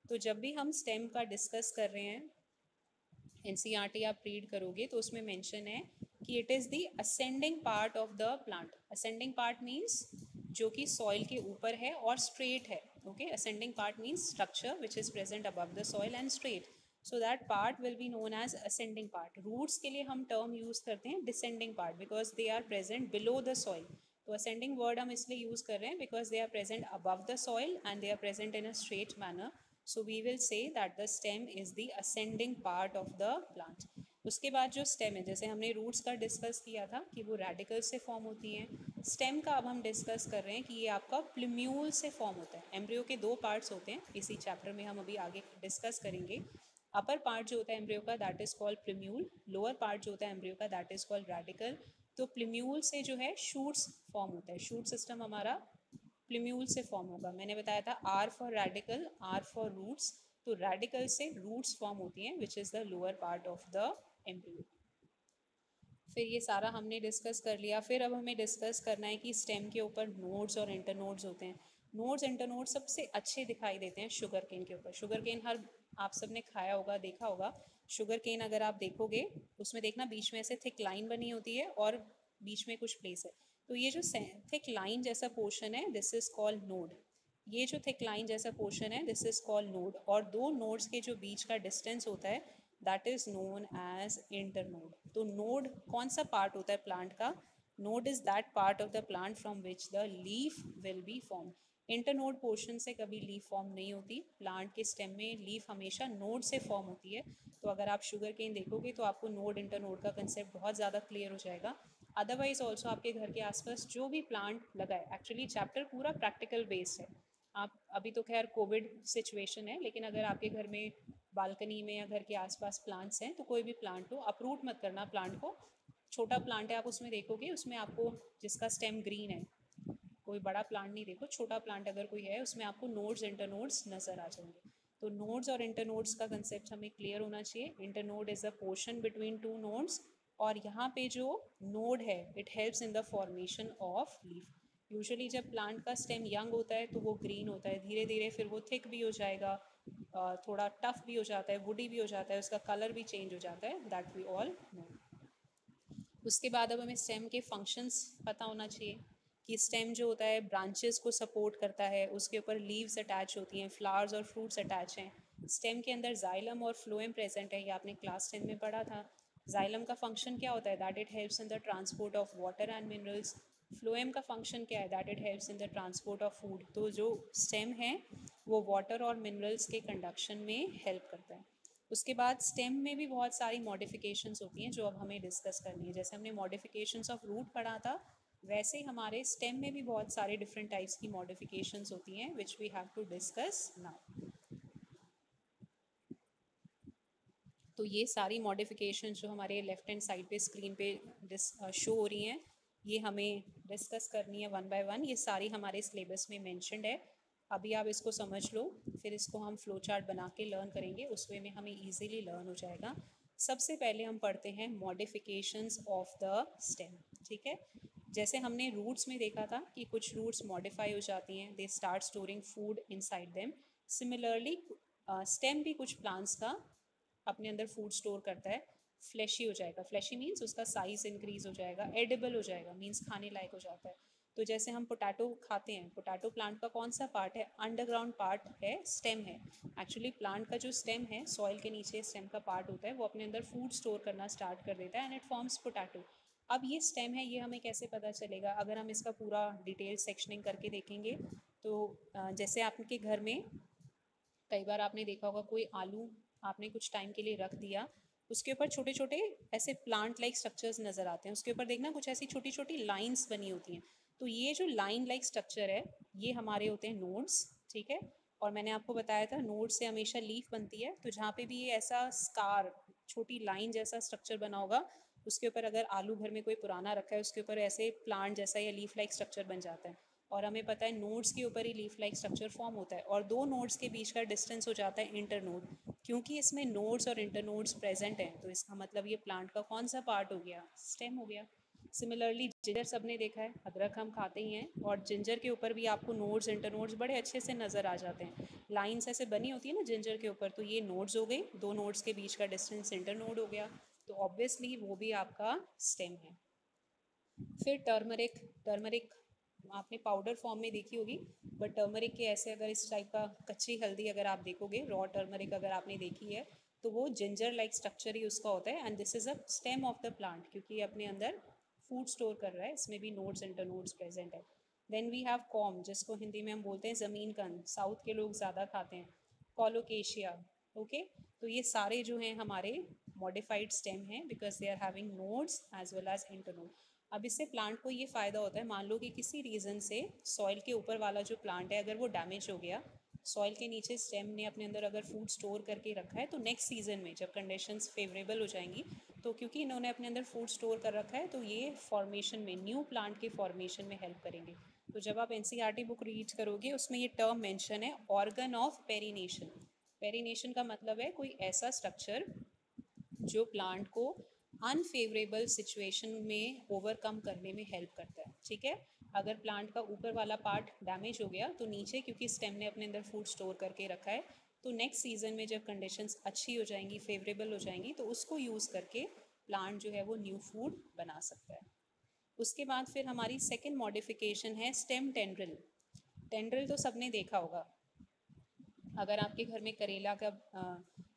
तो जब भी हम स्टेम का डिस्कस कर रहे हैं, एनसीईआरटी आप रीड करोगे तो उसमें मेंशन है कि it is the ascending part of the plant. Ascending part means जो कि सॉइल के ऊपर है और स्ट्रेट है। Okay, ascending part means structure which is present above the soil and straight, so that part will be known as ascending part. Roots के लिए हम टर्म यूज़ करते हैं descending part, because they are present below the soil. तो असेंडिंग वर्ड हम इसलिए यूज़ कर रहे हैं because they are present above the soil and they are present in a straight manner. So we will say that the stem is the ascending part of the plant. उसके बाद जो स्टेम है, जैसे हमने रूट्स का डिस्कस किया था कि वो रेडिकल से फॉर्म होती हैं, स्टेम का अब हम डिस्कस कर रहे हैं कि ये आपका प्लूम्यूल से फॉर्म होता है। एम्ब्रियो के 2 पार्ट्स होते हैं, इसी चैप्टर में हम अभी आगे डिस्कस करेंगे। अपर पार्ट जो होता है एम्ब्रियो का that is called plumule, lower part जो होता है एम्ब्रियो का दैट इज़ कॉल्ड रेडिकल। तो प्लूम्यूल से जो है शूट्स फॉर्म होता है, शूट सिस्टम हमारा प्लूम्यूल से फॉर्म होगा। मैंने बताया था R for radical, R for roots, तो रेडिकल से रूट्स फॉर्म होती हैं which is the lower part of the embryo. फिर ये सारा हमने डिस्कस कर लिया। फिर अब हमें डिस्कस करना है कि स्टेम के ऊपर नोड्स और इंटरनोड्स होते हैं। नोड्स इंटरनोड्स सबसे अच्छे दिखाई देते हैं शुगर केन के ऊपर। शुगर केन हर आप सब ने खाया होगा, देखा होगा। शुगर केन अगर आप देखोगे उसमें देखना बीच में ऐसे थिक लाइन बनी होती है और बीच में कुछ प्लेस है, तो ये जो थिक लाइन जैसा पोर्शन है दिस इज कॉल्ड नोड। ये जो थिक लाइन जैसा पोर्शन है दिस इज कॉल्ड नोड, और दो नोड्स के जो बीच का डिस्टेंस होता है that is known as internode. तो नोड कौन सा पार्ट होता है प्लांट का? Node is that part of the plant from which the leaf will be form. Internode portion से कभी लीफ फॉर्म नहीं होती। प्लांट के स्टेम में लीफ हमेशा नोड से फॉर्म होती है। तो अगर आप शुगर केन देखोगे तो आपको नोड इंटरनोड का कंसेप्ट बहुत ज़्यादा क्लियर हो जाएगा। अदरवाइज ऑल्सो आपके घर के आसपास जो भी प्लांट लगा है, एक्चुअली चैप्टर पूरा प्रैक्टिकल बेस्ड है। आप अभी तो खैर कोविड सिचुएशन है, लेकिन अगर आपके घर में बालकनी में या घर के आसपास प्लांट्स हैं तो कोई भी प्लांट हो, अप्रूट मत करना प्लांट को। छोटा प्लांट है आप उसमें देखोगे, उसमें आपको जिसका स्टेम ग्रीन है, कोई बड़ा प्लांट नहीं देखो, छोटा प्लांट अगर कोई है उसमें आपको नोड्स इंटरनोड्स नज़र आ जाएंगे। तो नोड्स और इंटरनोड्स का कंसेप्ट हमें क्लियर होना चाहिए। Internode is a portion between two nodes, और यहाँ पे जो नोड है it helps in the formation of leaf. Usually जब प्लांट का स्टेम यंग होता है तो वो ग्रीन होता है, धीरे धीरे फिर वो थिक भी हो जाएगा, थोड़ा टफ भी हो जाता है, वुडी भी हो जाता है, उसका कलर भी चेंज हो जाता है, दैट वी ऑल नो। उसके बाद अब हमें स्टेम के फंक्शंस पता होना चाहिए कि स्टेम जो होता है ब्रांचेस को सपोर्ट करता है, उसके ऊपर लीव्स अटैच होती हैं, फ्लावर्स और फ्रूट्स अटैच हैं। स्टेम के अंदर जाइलम और फ्लोएम प्रेजेंट है, ये आपने क्लास 10 में पढ़ा था। जाइलम का फंक्शन क्या होता है? That it helps in the transport of water and minerals. Phloem का फंक्शन क्या है? That it helps in the transport of food. तो जो स्टेम है वो वाटर और मिनरल्स के कंडक्शन में हेल्प करता है। उसके बाद स्टेम में भी बहुत सारी मॉडिफिकेशंस होती हैं जो अब हमें डिस्कस करनी है। जैसे हमने मॉडिफिकेशंस ऑफ रूट पढ़ा था, वैसे ही हमारे स्टेम में भी बहुत सारे डिफरेंट टाइप्स की मॉडिफिकेशंस होती हैं which we have to discuss now. तो ये सारी मॉडिफिकेशन जो हमारे लेफ्ट हैंड साइड पे स्क्रीन पे शो हो रही हैं, ये हमें डिस्कस करनी है वन बाय वन। ये सारी हमारे सिलेबस में मेंशन्ड है। अभी आप इसको समझ लो, फिर इसको हम फ्लो चार्ट बना के लर्न करेंगे, उस वे में हमें इजीली लर्न हो जाएगा। सबसे पहले हम पढ़ते हैं मॉडिफिकेशंस ऑफ द स्टेम। ठीक है, जैसे हमने रूट्स में देखा था कि कुछ रूट्स मॉडिफाई हो जाती हैं, they start storing food inside them. Similarly stem भी कुछ प्लांट्स का अपने अंदर फूड स्टोर करता है, फ्लैशी हो जाएगा। फ्लैशी मीन्स उसका साइज इंक्रीज हो जाएगा, एडिबल हो जाएगा, मीन्स खाने लायक हो जाता है। तो जैसे हम पोटैटो खाते हैं, पोटैटो प्लांट का कौन सा पार्ट है? अंडरग्राउंड पार्ट है, स्टेम है। एक्चुअली प्लांट का जो स्टेम है, सॉइल के नीचे स्टेम का पार्ट होता है, वो अपने अंदर फूड स्टोर करना स्टार्ट कर देता है एंड इट फॉर्म्स पोटैटो। अब ये स्टेम है, ये हमें कैसे पता चलेगा? अगर हम इसका पूरा डिटेल सेक्शनिंग करके देखेंगे तो जैसे आपके घर में कई बार आपने देखा होगा, कोई आलू आपने कुछ टाइम के लिए रख दिया, उसके ऊपर छोटे छोटे ऐसे प्लांट लाइक स्ट्रक्चर्स नज़र आते हैं, उसके ऊपर देखना कुछ ऐसी छोटी छोटी लाइंस बनी होती हैं। तो ये जो लाइन लाइक स्ट्रक्चर है, ये हमारे होते हैं नोड्स। ठीक है, और मैंने आपको बताया था नोड से हमेशा लीफ बनती है, तो जहाँ पे भी ये ऐसा स्कार, छोटी लाइन जैसा स्ट्रक्चर बना होगा, उसके ऊपर अगर आलू घर में कोई पुराना रखा है, उसके ऊपर ऐसे प्लांट जैसा या लीफ लाइक स्ट्रक्चर बन जाता है। और हमें पता है नोड्स के ऊपर ही लीफ लाइक स्ट्रक्चर फॉर्म होता है, और दो नोड्स के बीच का डिस्टेंस हो जाता है इंटरनोड। क्योंकि इसमें नोड्स और इंटरनोड्स प्रेजेंट हैं, तो इसका मतलब ये प्लांट का कौन सा पार्ट हो गया? स्टेम हो गया। सिमिलरली जिंजर सबने देखा है, अदरक हम खाते ही हैं, और जिंजर के ऊपर भी आपको नोड्स इंटरनोड्स बड़े अच्छे से नज़र आ जाते हैं। लाइन्स ऐसे बनी होती है ना जिंजर के ऊपर, तो ये नोड्स हो गई, दो नोड्स के बीच का डिस्टेंस इंटरनोड हो गया, तो ऑब्वियसली वो भी आपका स्टेम है। फिर टर्मरिक। टर्मरिक आपने पाउडर फॉर्म में देखी होगी, बट टर्मरिक के ऐसे अगर इस टाइप का कच्ची हल्दी अगर आप देखोगे, रॉ टर्मरिक अगर आपने देखी है, तो वो जिंजर लाइक स्ट्रक्चर ही उसका होता है, and this is a stem of the plant, क्योंकि ये अपने अंदर फूड स्टोर कर रहा है, इसमें भी नोड्स इंटरनोड्स प्रेजेंट है। देन वी हैव कॉम, जिसको हिंदी में हम बोलते हैं ज़मीन कंद, साउथ के लोग ज़्यादा खाते हैं। कोलोकेशिया। ओके, तो ये सारे जो हैं हमारे मॉडिफाइड स्टेम हैं, because they are having nodes as well as internode. अब इससे प्लांट को ये फ़ायदा होता है, मान लो कि किसी रीज़न से सॉइल के ऊपर वाला जो प्लांट है अगर वो डैमेज हो गया, सॉइल के नीचे स्टेम ने अपने अंदर अगर फूड स्टोर करके रखा है, तो नेक्स्ट सीजन में जब कंडीशंस फेवरेबल हो जाएंगी, तो क्योंकि इन्होंने अपने अंदर फूड स्टोर कर रखा है, तो ये फॉर्मेशन में, न्यू प्लांट के फॉर्मेशन में हेल्प करेंगे। तो जब आप एनसीईआरटी बुक रीड करोगे, उसमें ये टर्म मेंशन है, ऑर्गन ऑफ पेरिनेशन। पेरिनेशन का मतलब है कोई ऐसा स्ट्रक्चर जो प्लांट को अनफेवरेबल सिचुएशन में ओवरकम करने में हेल्प करता है। ठीक है, अगर प्लांट का ऊपर वाला पार्ट डैमेज हो गया, तो नीचे क्योंकि स्टेम ने अपने अंदर फूड स्टोर करके रखा है, तो नेक्स्ट सीजन में जब कंडीशंस अच्छी हो जाएंगी, फेवरेबल हो जाएंगी, तो उसको यूज़ करके प्लांट जो है वो न्यू फूड बना सकता है। उसके बाद फिर हमारी सेकेंड मॉडिफिकेशन है स्टेम टेंड्रिल। टेंड्रिल तो सबने देखा होगा, अगर आपके घर में करेला का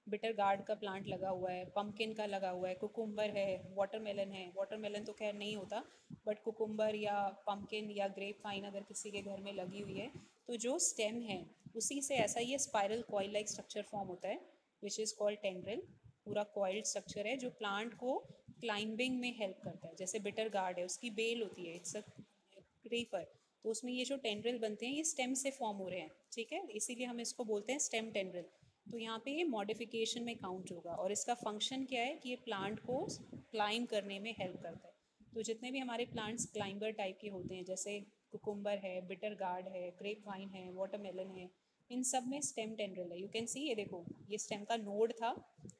बिटर गार्ड का प्लांट लगा हुआ है, पम्पकिन का लगा हुआ है, कुकुम्बर है, वाटरमेलन है, वाटरमेलन तो खैर नहीं होता, बट कुकुम्बर या पम्पकिन या ग्रेप वाइन अगर किसी के घर में लगी हुई है, तो जो स्टेम है उसी से ऐसा ये spiral coil like structure form होता है, विच इज़ कॉल्ड टेंड्रिल। पूरा कॉइल्ड स्ट्रक्चर है जो प्लांट को क्लाइंबिंग में हेल्प करता है। जैसे बिटर गार्ड है, उसकी बेल होती है, इट्स अ क्रीपर, तो उसमें ये जो टेंड्रिल बनते हैं ये स्टेम से फॉर्म हो रहे हैं। ठीक है, इसीलिए हम इसको बोलते हैं स्टेम टेंड्रिल। तो यहाँ पे ये मॉडिफिकेशन में काउंट होगा, और इसका फंक्शन क्या है कि ये प्लांट को क्लाइंब करने में हेल्प करता है। तो जितने भी हमारे प्लांट्स क्लाइंबर टाइप के होते हैं, जैसे कुकुम्बर है, बिटर गार्ड है, ग्रेप वाइन है, वाटरमेलन है, इन सब में स्टेम टेंड्रिल है। यू कैन सी, ये देखो, ये स्टेम का नोड था,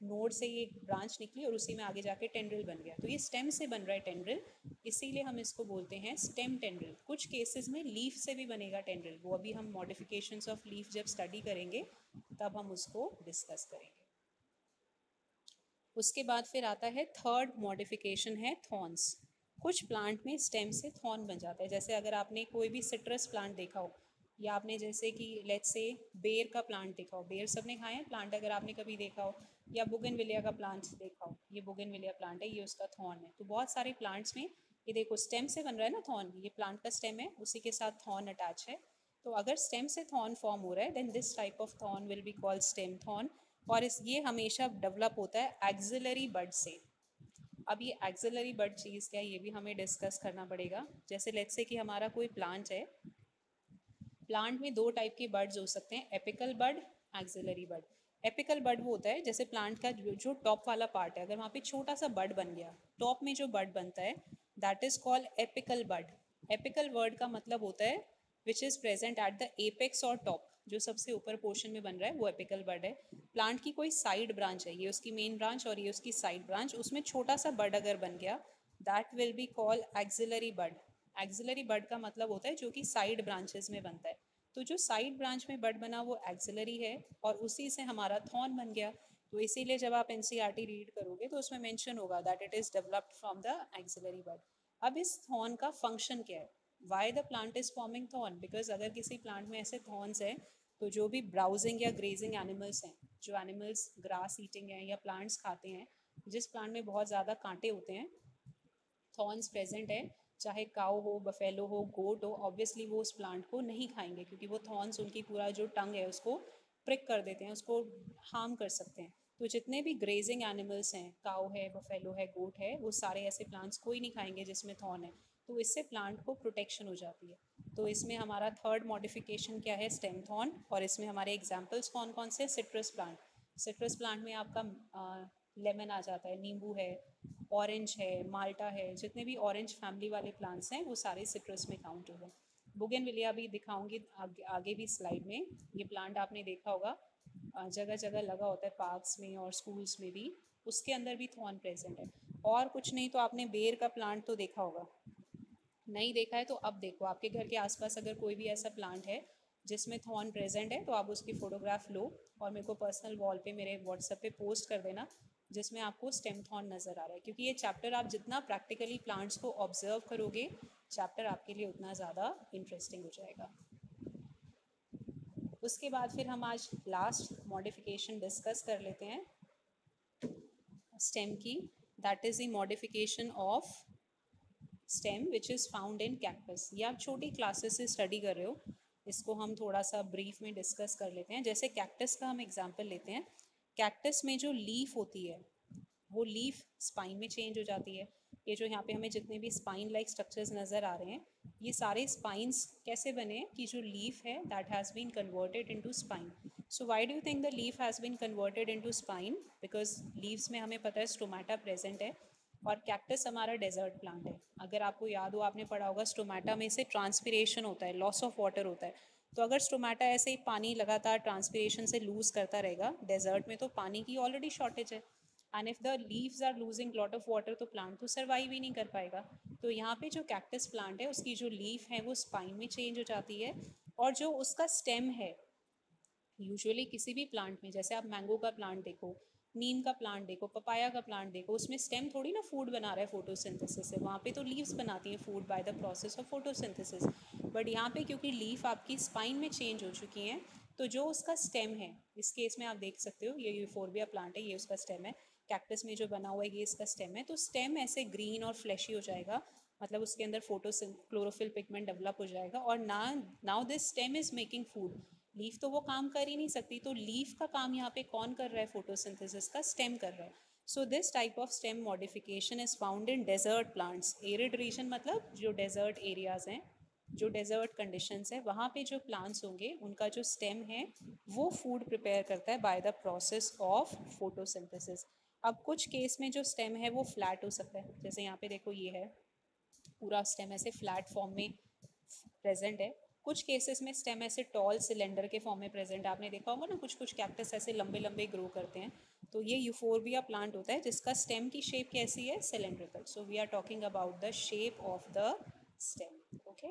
नोड से ये ब्रांच निकली और उसी में आगे जाके टेंड्रिल बन गया, तो ये स्टेम से बन रहा है टेंड्रिल, इसीलिए हम इसको बोलते हैं स्टेम टेंड्रिल। कुछ केसेस में लीफ से भी बनेगा टेंड्रिल, वो अभी हम मॉडिफिकेशंस ऑफ लीफ जब स्टडी करेंगे तब हम उसको डिस्कस करेंगे। उसके बाद फिर आता है थर्ड मॉडिफिकेशन है थॉर्न्स। कुछ प्लांट में स्टेम से थॉर्न बन जाता है, जैसे अगर आपने कोई भी सिट्रस प्लांट देखा हो, या आपने जैसे कि लेट्स से बेर का प्लांट देखा हो, बेर सबने खाए हैं प्लांट अगर आपने कभी देखा हो, या बुगनविलिया का प्लांट देखा हो, ये बुगनविलिया प्लांट है, ये उसका थॉर्न है। तो बहुत सारे प्लांट्स में ये देखो स्टेम से बन रहा है ना थॉर्न, ये प्लांट का स्टेम है, उसी के साथ थॉर्न अटैच है। तो अगर स्टेम से थॉर्न फॉर्म हो रहा है, then this type of thorn will be called stem thorn. और इस ये हमेशा डेवलप होता है एक्सिलरी बड से। अब ये एक्सिलरी बड चीज़ क्या है ये भी हमें डिस्कस करना पड़ेगा। जैसे लेट्स से कि हमारा कोई प्लांट है, प्लांट में दो टाइप के बड्स हो सकते हैं, एपिकल बड, एक्सिलरी बड। एपिकल बड वो होता है जैसे प्लांट का जो टॉप वाला पार्ट है, अगर वहाँ पे छोटा सा बड बन गया, टॉप में जो बड बनता है, that is called apical bud. Apical word का मतलब होता है which is present at the apex और टॉप, जो सबसे ऊपर पोर्शन में बन रहा है वो एपिकल बड है। प्लांट की कोई साइड ब्रांच है, ये उसकी मेन ब्रांच और ये उसकी साइड ब्रांच, उसमें छोटा सा बड अगर बन गया, that will be called axillary bud. Axillary bud का मतलब होता है जो कि साइड ब्रांचेस में बनता है। तो जो साइड ब्रांच में बड बना वो एक्सिलरी है, और उसी से हमारा थॉर्न बन गया। तो इसीलिए जब आप एनसीईआरटी रीड करोगे तो उसमें मेंशन होगा that it is developed from the axillary bud. अब इस थॉर्न का फंक्शन क्या है, why the plant is forming thorn? Because अगर किसी प्लांट में ऐसे थॉर्न्स हैं, तो जो भी ब्राउजिंग या ग्रेजिंग एनिमल्स हैं, जो एनिमल्स ग्रास ईटिंग हैं या प्लांट्स खाते हैं, जिस प्लांट में बहुत ज़्यादा कांटे होते हैं, थॉर्न्स प्रेजेंट है, चाहे काऊ हो, बफेलो हो, गोट हो, ऑब्वियसली वो उस प्लांट को नहीं खाएंगे, क्योंकि वो थॉर्न्स उनकी पूरा जो टंग है उसको प्रिक कर देते हैं, उसको हार्म कर सकते हैं। तो जितने भी ग्रेजिंग एनिमल्स हैं, काऊ है, बफेलो है, गोट है, वो सारे ऐसे प्लांट्स कोई नहीं खाएंगे जिसमें थॉर्न है। तो इससे प्लांट को प्रोटेक्शन हो जाती है। तो इसमें हमारा थर्ड मॉडिफिकेशन क्या है, स्टेम थॉर्न। और इसमें हमारे एग्जाम्पल्स कौन कौन से? Citrus plant. सिट्रस प्लांट में आपका लेमन आ जाता है, नींबू है, ऑरेंज है, माल्टा है, जितने भी ऑरेंज फैमिली वाले प्लांट्स हैं वो सारे सिट्रस में काउंट हो गए। बुगेनविलिया भी दिखाऊंगी आगे भी स्लाइड में। ये प्लांट आपने देखा होगा, जगह जगह लगा होता है, पार्क्स में और स्कूल्स में भी, उसके अंदर भी थॉर्न प्रेजेंट है। और कुछ नहीं तो आपने बेर का प्लांट तो देखा होगा, नहीं देखा है तो अब देखो, आपके घर के आसपास अगर कोई भी ऐसा प्लांट है जिसमें थॉर्न प्रेजेंट है, तो आप उसकी फ़ोटोग्राफ लो और मेरे को पर्सनल वॉल पे मेरे व्हाट्सएप पे पोस्ट कर देना, जिसमें आपको स्टेम थॉर्न नज़र आ रहा है। क्योंकि ये चैप्टर आप जितना प्रैक्टिकली प्लांट्स को ऑब्जर्व करोगे, चैप्टर आपके लिए उतना ज़्यादा इंटरेस्टिंग हो जाएगा। उसके बाद फिर हम आज लास्ट मॉडिफिकेशन डिस्कस कर लेते हैं स्टेम की, that is the modification of stem which is found in cactus. ये आप छोटी क्लासेस से स्टडी कर रहे हो, इसको हम थोड़ा सा ब्रीफ में डिस्कस कर लेते हैं। जैसे कैक्टस का हम एग्जांपल लेते हैं, कैक्टस में जो लीफ होती है वो लीफ स्पाइन में चेंज हो जाती है। ये जो यहाँ पे हमें जितने भी स्पाइन लाइक स्ट्रक्चर्स नज़र आ रहे हैं, ये सारे स्पाइंस कैसे बने कि जो लीफ है that has been converted into spine. So why do you think the leaf has been converted into spine? Because leaves में हमें पता है स्टोमेटा प्रेजेंट है, और कैक्टस हमारा डेजर्ट प्लांट है। अगर आपको याद हो, आपने पढ़ा होगा स्टोमेटा में से ट्रांसपिरेशन होता है, लॉस ऑफ वाटर होता है। तो अगर स्टोमेटा ऐसे ही पानी लगातार ट्रांसपिरेशन से लूज करता रहेगा, डेजर्ट में तो पानी की ऑलरेडी शॉर्टेज है, and if the leaves are losing lot of water, तो प्लांट तो सर्वाइव ही नहीं कर पाएगा। तो यहाँ पे जो कैक्टस प्लांट है उसकी जो लीफ है वो स्पाइन में चेंज हो जाती है, और जो उसका स्टेम है, यूजुअली किसी भी प्लांट में, जैसे आप मैंगो का प्लांट देखो, नीम का प्लांट देखो, पपाया का प्लांट देखो, उसमें स्टेम थोड़ी ना फूड बना रहा है फोटोसिंथेसिस से, वहाँ पे तो लीव्स बनाती हैं food by the process of photosynthesis. But यहाँ पे क्योंकि लीफ आपकी स्पाइन में चेंज हो चुकी हैं, तो जो उसका स्टेम है, इस केस में आप देख सकते हो ये यूफोरबिया प्लांट है, ये उसका स्टेम है। कैक्टस में जो बना हुआ है ये इसका स्टेम है। तो स्टेम ऐसे ग्रीन और फ्लैशी हो जाएगा, मतलब उसके अंदर क्लोरोफिल पिगमेंट डेवलप हो जाएगा, और now this stem is making food. Leaf तो वो काम कर ही नहीं सकती, तो लीफ का काम यहाँ पे कौन कर रहा है? फोटोसिंथेसिस का स्टेम कर रहा है। So this type of stem modification is found in desert plants. Arid region मतलब जो डेजर्ट एरियाज हैं, जो डेजर्ट कंडीशंस है, वहाँ पे जो प्लांट्स होंगे उनका जो स्टेम है वो फूड प्रिपेयर करता है by the process of photosynthesis. अब कुछ केस में जो स्टेम है वो फ्लैट हो सकता है, जैसे यहाँ पे देखो ये है, पूरा स्टेम ऐसे फ्लैट फॉर्म में प्रेजेंट है। कुछ केसेस में स्टेम ऐसे टॉल सिलेंडर के फॉर्म में प्रेजेंट है, आपने देखा होगा ना, कुछ कुछ कैक्टस ऐसे लंबे लंबे ग्रो करते हैं। तो ये यूफोरबिया प्लांट होता है जिसका स्टेम की शेप कैसी है? Cylindrical. So we are talking about the shape of the stem. Okay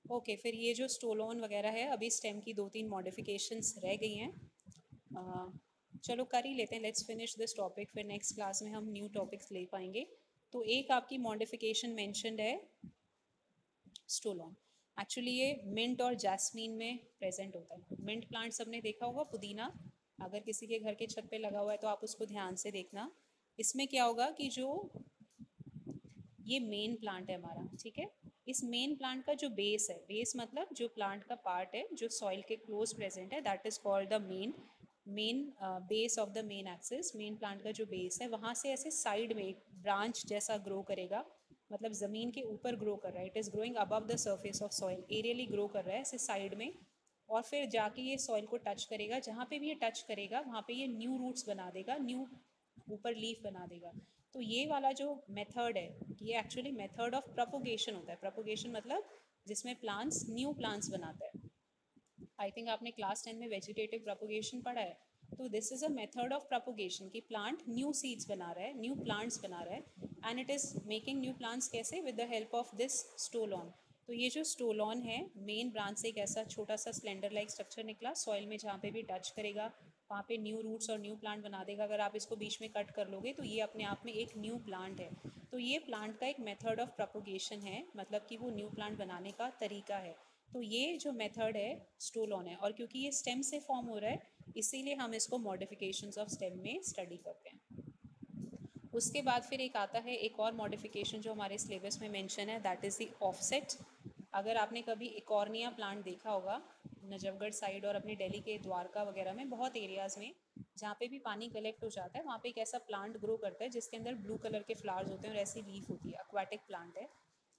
okay, फिर ये जो स्टोलोन वगैरह है, अभी स्टेम की 2-3 मॉडिफिकेशंस रह गई हैं। चलो कर ही लेते हैं, लेट्स फिनिश दिस टॉपिक, फिर नेक्स्ट क्लास में हम न्यू टॉपिक्स ले पाएंगे। तो एक आपकी मॉडिफिकेशन मेंशन्ड है स्टोलोन। एक्चुअली ये मिंट और जैस्मीन में प्रेजेंट होता है। मिंट प्लांट सबने देखा होगा, पुदीना, अगर किसी के घर के छत पे लगा हुआ है तो आप उसको ध्यान से देखना। इसमें क्या होगा कि जो ये मेन प्लांट है हमारा, ठीक है, इस मेन प्लांट का जो बेस है, बेस मतलब जो प्लांट का पार्ट है जो सॉइल के क्लोज प्रेजेंट है, that is called the main. Main base of the main axis, main plant का जो बेस है वहाँ से ऐसे साइड में एक ब्रांच जैसा ग्रो करेगा, मतलब ज़मीन के ऊपर ग्रो कर रहा है, it is growing above the surface of soil, aerially grow कर रहा है ऐसे साइड में, और फिर जाके ये सॉइल को टच करेगा, जहाँ पे भी ये टच करेगा वहाँ पे ये न्यू रूट्स बना देगा, न्यू ऊपर लीफ बना देगा। तो ये वाला जो मेथड है ये एक्चुअली मेथड ऑफ प्रोपोगेशन होता है। प्रोपोगेशन मतलब जिसमें प्लांट्स न्यू प्लांट्स बनाता है। आई थिंक आपने क्लास 10 में वेजिटेटिव प्रोपोगेशन पढ़ा है। तो this is a method of propagation कि प्लांट न्यू सीड्स बना रहा है, न्यू प्लांट्स बना रहा है, and it is making new plants कैसे, with the help of this stolon. तो ये जो स्टोलॉन है, मेन ब्रांच से एक ऐसा छोटा सा स्लेंडर लाइक स्ट्रक्चर निकला, सॉइल में जहाँ पे भी टच करेगा वहाँ पे न्यू रूट्स और न्यू प्लांट बना देगा। अगर आप इसको बीच में कट कर लोगे तो ये अपने आप में एक न्यू प्लांट है। तो ये प्लांट का एक मेथड ऑफ प्रोपोगेशन है, मतलब कि वो न्यू प्लांट बनाने का तरीका है। तो ये जो मेथड है स्टोलॉन है, और क्योंकि ये स्टेम से फॉर्म हो रहा है इसीलिए हम इसको मॉडिफिकेशंस ऑफ स्टेम में स्टडी करते हैं। उसके बाद फिर एक आता है एक और मॉडिफिकेशन जो हमारे सिलेबस में मेंशन है, दैट इज़ द ऑफसेट। अगर आपने कभी इकॉर्निया प्लांट देखा होगा नजफगढ़ साइड और अपने दिल्ली के द्वारका वगैरह में, बहुत एरियाज़ में जहाँ पे भी पानी कलेक्ट हो जाता है वहाँ पे एक ऐसा प्लांट ग्रो करता है जिसके अंदर ब्लू कलर के फ्लावर्स होते हैं और ऐसी लीफ होती है, एक्वाटिक प्लांट है।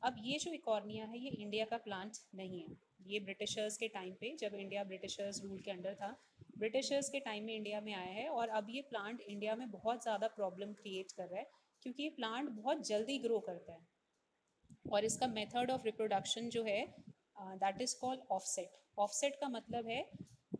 अब ये जो इकॉर्निया है ये इंडिया का प्लांट नहीं है, ये ब्रिटिशर्स के टाइम पे, जब इंडिया ब्रिटिशर्स रूल के अंडर था, ब्रिटिशर्स के टाइम में इंडिया में आया है। और अब ये प्लांट इंडिया में बहुत ज़्यादा प्रॉब्लम क्रिएट कर रहा है क्योंकि ये प्लांट बहुत जल्दी ग्रो करता है और इसका मेथड ऑफ रिप्रोडक्शन जो है that is called offset. Offset का मतलब है,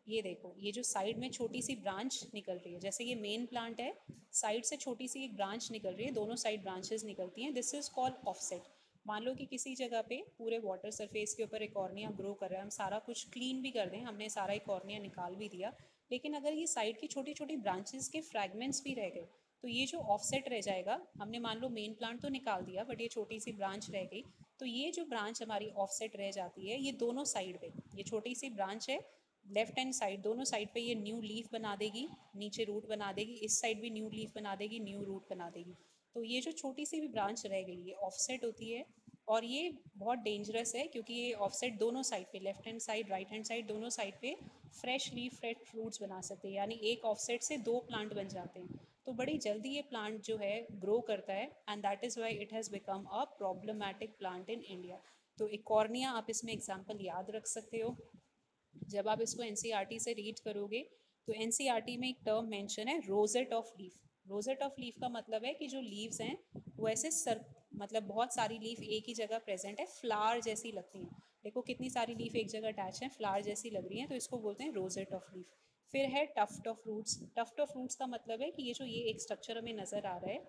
ये देखो ये जो साइड में छोटी सी ब्रांच निकल रही है, जैसे ये मेन प्लांट है, साइड से छोटी सी एक ब्रांच निकल रही है, दोनों साइड ब्रांचेस निकलती हैं, दिस इज़ कॉल्ड ऑफसेट। मान लो कि किसी जगह पे पूरे वाटर सरफेस के ऊपर इकॉर्निया ग्रो कर रहा है, हम सारा कुछ क्लीन भी कर दें, हमने सारा इकॉर्निया निकाल भी दिया, लेकिन अगर ये साइड की छोटी छोटी ब्रांचेस के फ्रैगमेंट्स भी रह गए तो ये जो ऑफसेट रह जाएगा, हमने मान लो मेन प्लांट तो निकाल दिया बट ये छोटी सी ब्रांच रह गई, तो ये जो ब्रांच हमारी ऑफसेट रह जाती है ये दोनों साइड पे, ये छोटी सी ब्रांच है लेफ्ट हैंड साइड, दोनों साइड पे ये न्यू लीफ बना देगी, नीचे रूट बना देगी, इस साइड भी न्यू लीफ बना देगी, न्यू रूट बना देगी। तो ये जो छोटी सी भी ब्रांच रह गई ये ऑफसेट होती है, और ये बहुत डेंजरस है क्योंकि ये ऑफसेट दोनों साइड पे, left hand side right hand side दोनों साइड पे फ्रेश लीफ फ्रेश फ्रूट्स बना सकते हैं, यानी एक ऑफसेट से दो प्लांट बन जाते हैं। तो बड़ी जल्दी ये प्लांट जो है ग्रो करता है, and that is why it has become a problematic plant in India. तो इकॉर्निया आप इसमें एग्जाम्पल याद रख सकते हो। जब आप इसको एनसीईआरटी से रीड करोगे तो एनसीईआरटी में एक टर्म मेंशन है, rosette of leaf. Rosette of leaf का मतलब है कि जो लीव्स हैं वो ऐसे सर, मतलब बहुत सारी लीफ एक ही जगह प्रेजेंट है, फ्लावर जैसी लगती हैं, देखो कितनी सारी लीफ एक जगह अटैच हैं, फ्लावर जैसी लग रही हैं, तो इसको बोलते हैं रोजेट ऑफ लीफ। फिर है tuft of roots. Tuft of roots का मतलब है कि ये जो ये एक स्ट्रक्चर हमें नज़र आ रहा है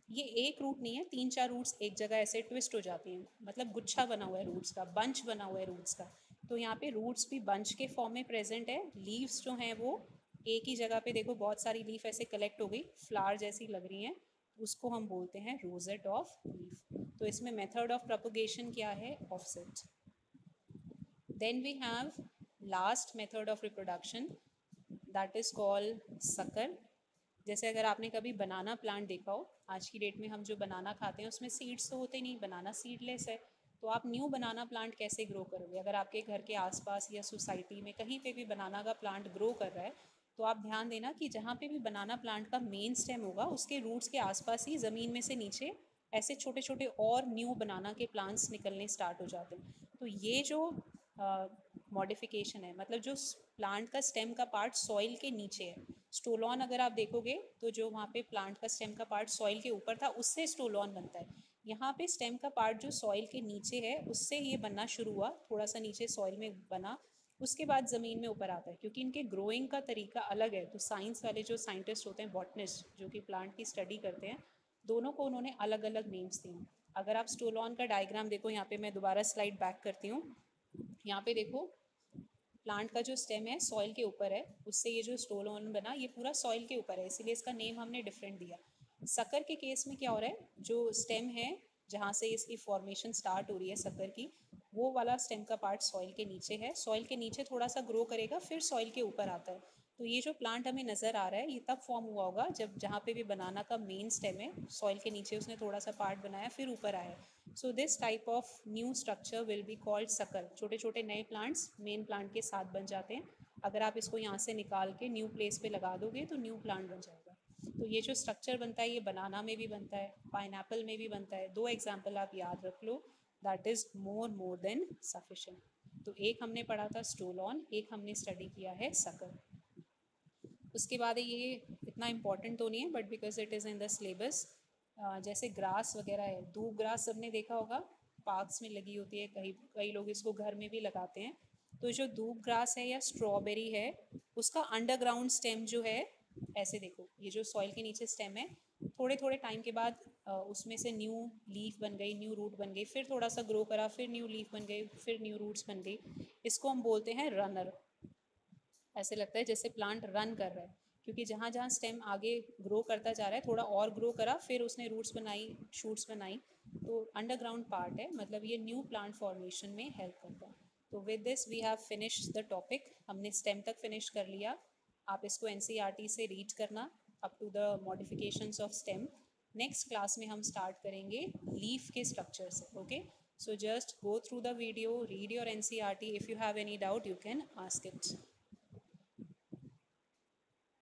ये एक रूट नहीं है, तीन चार रूट्स एक जगह ऐसे ट्विस्ट हो जाती हैं, मतलब गुच्छा बना हुआ है रूट्स का, बंच बना हुआ है रूट्स का। तो यहाँ पे रूट्स भी बंच के फॉर्म में प्रेजेंट है, लीव्स जो हैं वो एक ही जगह पे, देखो बहुत सारी लीफ ऐसे कलेक्ट हो गई फ्लावर जैसी लग रही हैं, उसको हम बोलते हैं रोजेट ऑफ लीफ। तो इसमें मेथड ऑफ प्रोपोगेशन क्या है, offset. Then we have last method of reproduction that is called sucker. जैसे अगर आपने कभी बनाना प्लांट देखा हो, आज की डेट में हम जो बनाना खाते हैं उसमें सीड्स तो होते नहीं, बनाना सीडलेस है, तो आप न्यू बनाना प्लांट कैसे ग्रो करोगे। अगर आपके घर के आसपास या सोसाइटी में कहीं पे भी बनाना का प्लांट ग्रो कर रहा है तो आप ध्यान देना कि जहाँ पे भी बनाना प्लांट का मेन स्टेम होगा उसके रूट्स के आसपास ही ज़मीन में से नीचे ऐसे छोटे छोटे और न्यू बनाना के प्लांट्स निकलने स्टार्ट हो जाते हैं। तो ये जो मॉडिफिकेशन है, मतलब जो प्लांट का स्टेम का पार्ट सॉइल के नीचे है, स्टोलॉन अगर आप देखोगे तो जो वहाँ पे प्लांट का स्टेम का पार्ट सॉइल के ऊपर था उससे स्टोलॉन बनता है, यहाँ पे स्टेम का पार्ट जो सॉइल के नीचे है उससे ये बनना शुरू हुआ, थोड़ा सा नीचे सॉइल में बना, उसके बाद ज़मीन में ऊपर आता है, क्योंकि इनके ग्रोइंग का तरीका अलग है। तो साइंस वाले जो साइंटिस्ट होते हैं, बॉटनिस्ट जो कि प्लांट की स्टडी करते हैं, दोनों को उन्होंने अलग अलग नेम्स दिए हैं। अगर आप स्टोलॉन का डायग्राम देखो, यहाँ पे मैं दोबारा स्लाइड बैक करती हूँ, यहाँ पे देखो प्लांट का जो स्टेम है सॉइल के ऊपर है, उससे ये जो स्टोलॉन बना ये पूरा सॉइल के ऊपर है, इसीलिए इसका नेम हमने डिफरेंट दिया। शक्कर के केस में क्या हो रहा है, जो स्टेम है जहाँ से इसकी फॉर्मेशन स्टार्ट हो रही है शक्कर की, वो वाला स्टेम का पार्ट सॉइल के नीचे है, सॉइल के नीचे थोड़ा सा ग्रो करेगा फिर सॉइल के ऊपर आता है। तो ये जो प्लांट हमें नज़र आ रहा है ये तब फॉर्म हुआ होगा जब जहाँ पे भी बनाना का मेन स्टेम है सॉइल के नीचे उसने थोड़ा सा पार्ट बनाया फिर ऊपर आया। सो this type of new structure will be called sucker. छोटे छोटे नए प्लांट्स मेन प्लांट के साथ बन जाते हैं अगर आप इसको यहाँ से निकाल के न्यू प्लेस पे लगा दोगे तो न्यू प्लांट बन जाएगा। तो ये जो स्ट्रक्चर बनता है ये बनाना में भी बनता है, पाइनएप्पल में भी बनता है। 2 एग्जाम्पल आप याद रख लो, that is more than sufficient. तो एक हमने पढ़ा था स्टोलॉन, एक हमने स्टडी किया है सकर। उसके बाद ये इतना इम्पॉर्टेंट तो नहीं है but because it is in the syllabus, जैसे ग्रास वगैरह है, दूब ग्रास सबने देखा होगा, पार्क्स में लगी होती है, कई कई लोग इसको घर में भी लगाते हैं। तो जो दूब ग्रास है या स्ट्रॉबेरी है, उसका अंडरग्राउंड स्टेम जो है, ऐसे देखो, ये जो सॉइल के नीचे स्टेम है, थोड़े थोड़े टाइम के बाद उसमें से न्यू लीफ बन गई, न्यू रूट बन गई, फिर थोड़ा सा ग्रो करा, फिर न्यू लीफ बन गई, फिर न्यू रूट्स बन गई। इसको हम बोलते हैं रनर। ऐसे लगता है जैसे प्लांट रन कर रहा है, क्योंकि जहाँ जहाँ स्टेम आगे ग्रो करता जा रहा है, थोड़ा और ग्रो करा, फिर उसने रूट्स बनाई, शूट्स बनाई, तो अंडरग्राउंड पार्ट है, मतलब ये न्यू प्लांट फॉर्मेशन में हेल्प करता है। तो with this we have finished the topic, हमने स्टेम तक फिनिश कर लिया। आप इसको एनसीईआरटी से रीड करना up to the modifications of stem. Next class में हम स्टार्ट करेंगे लीफ के स्ट्रक्चर से। Okay, so just go through the video, read your NCERT. If you have any doubt you can ask it.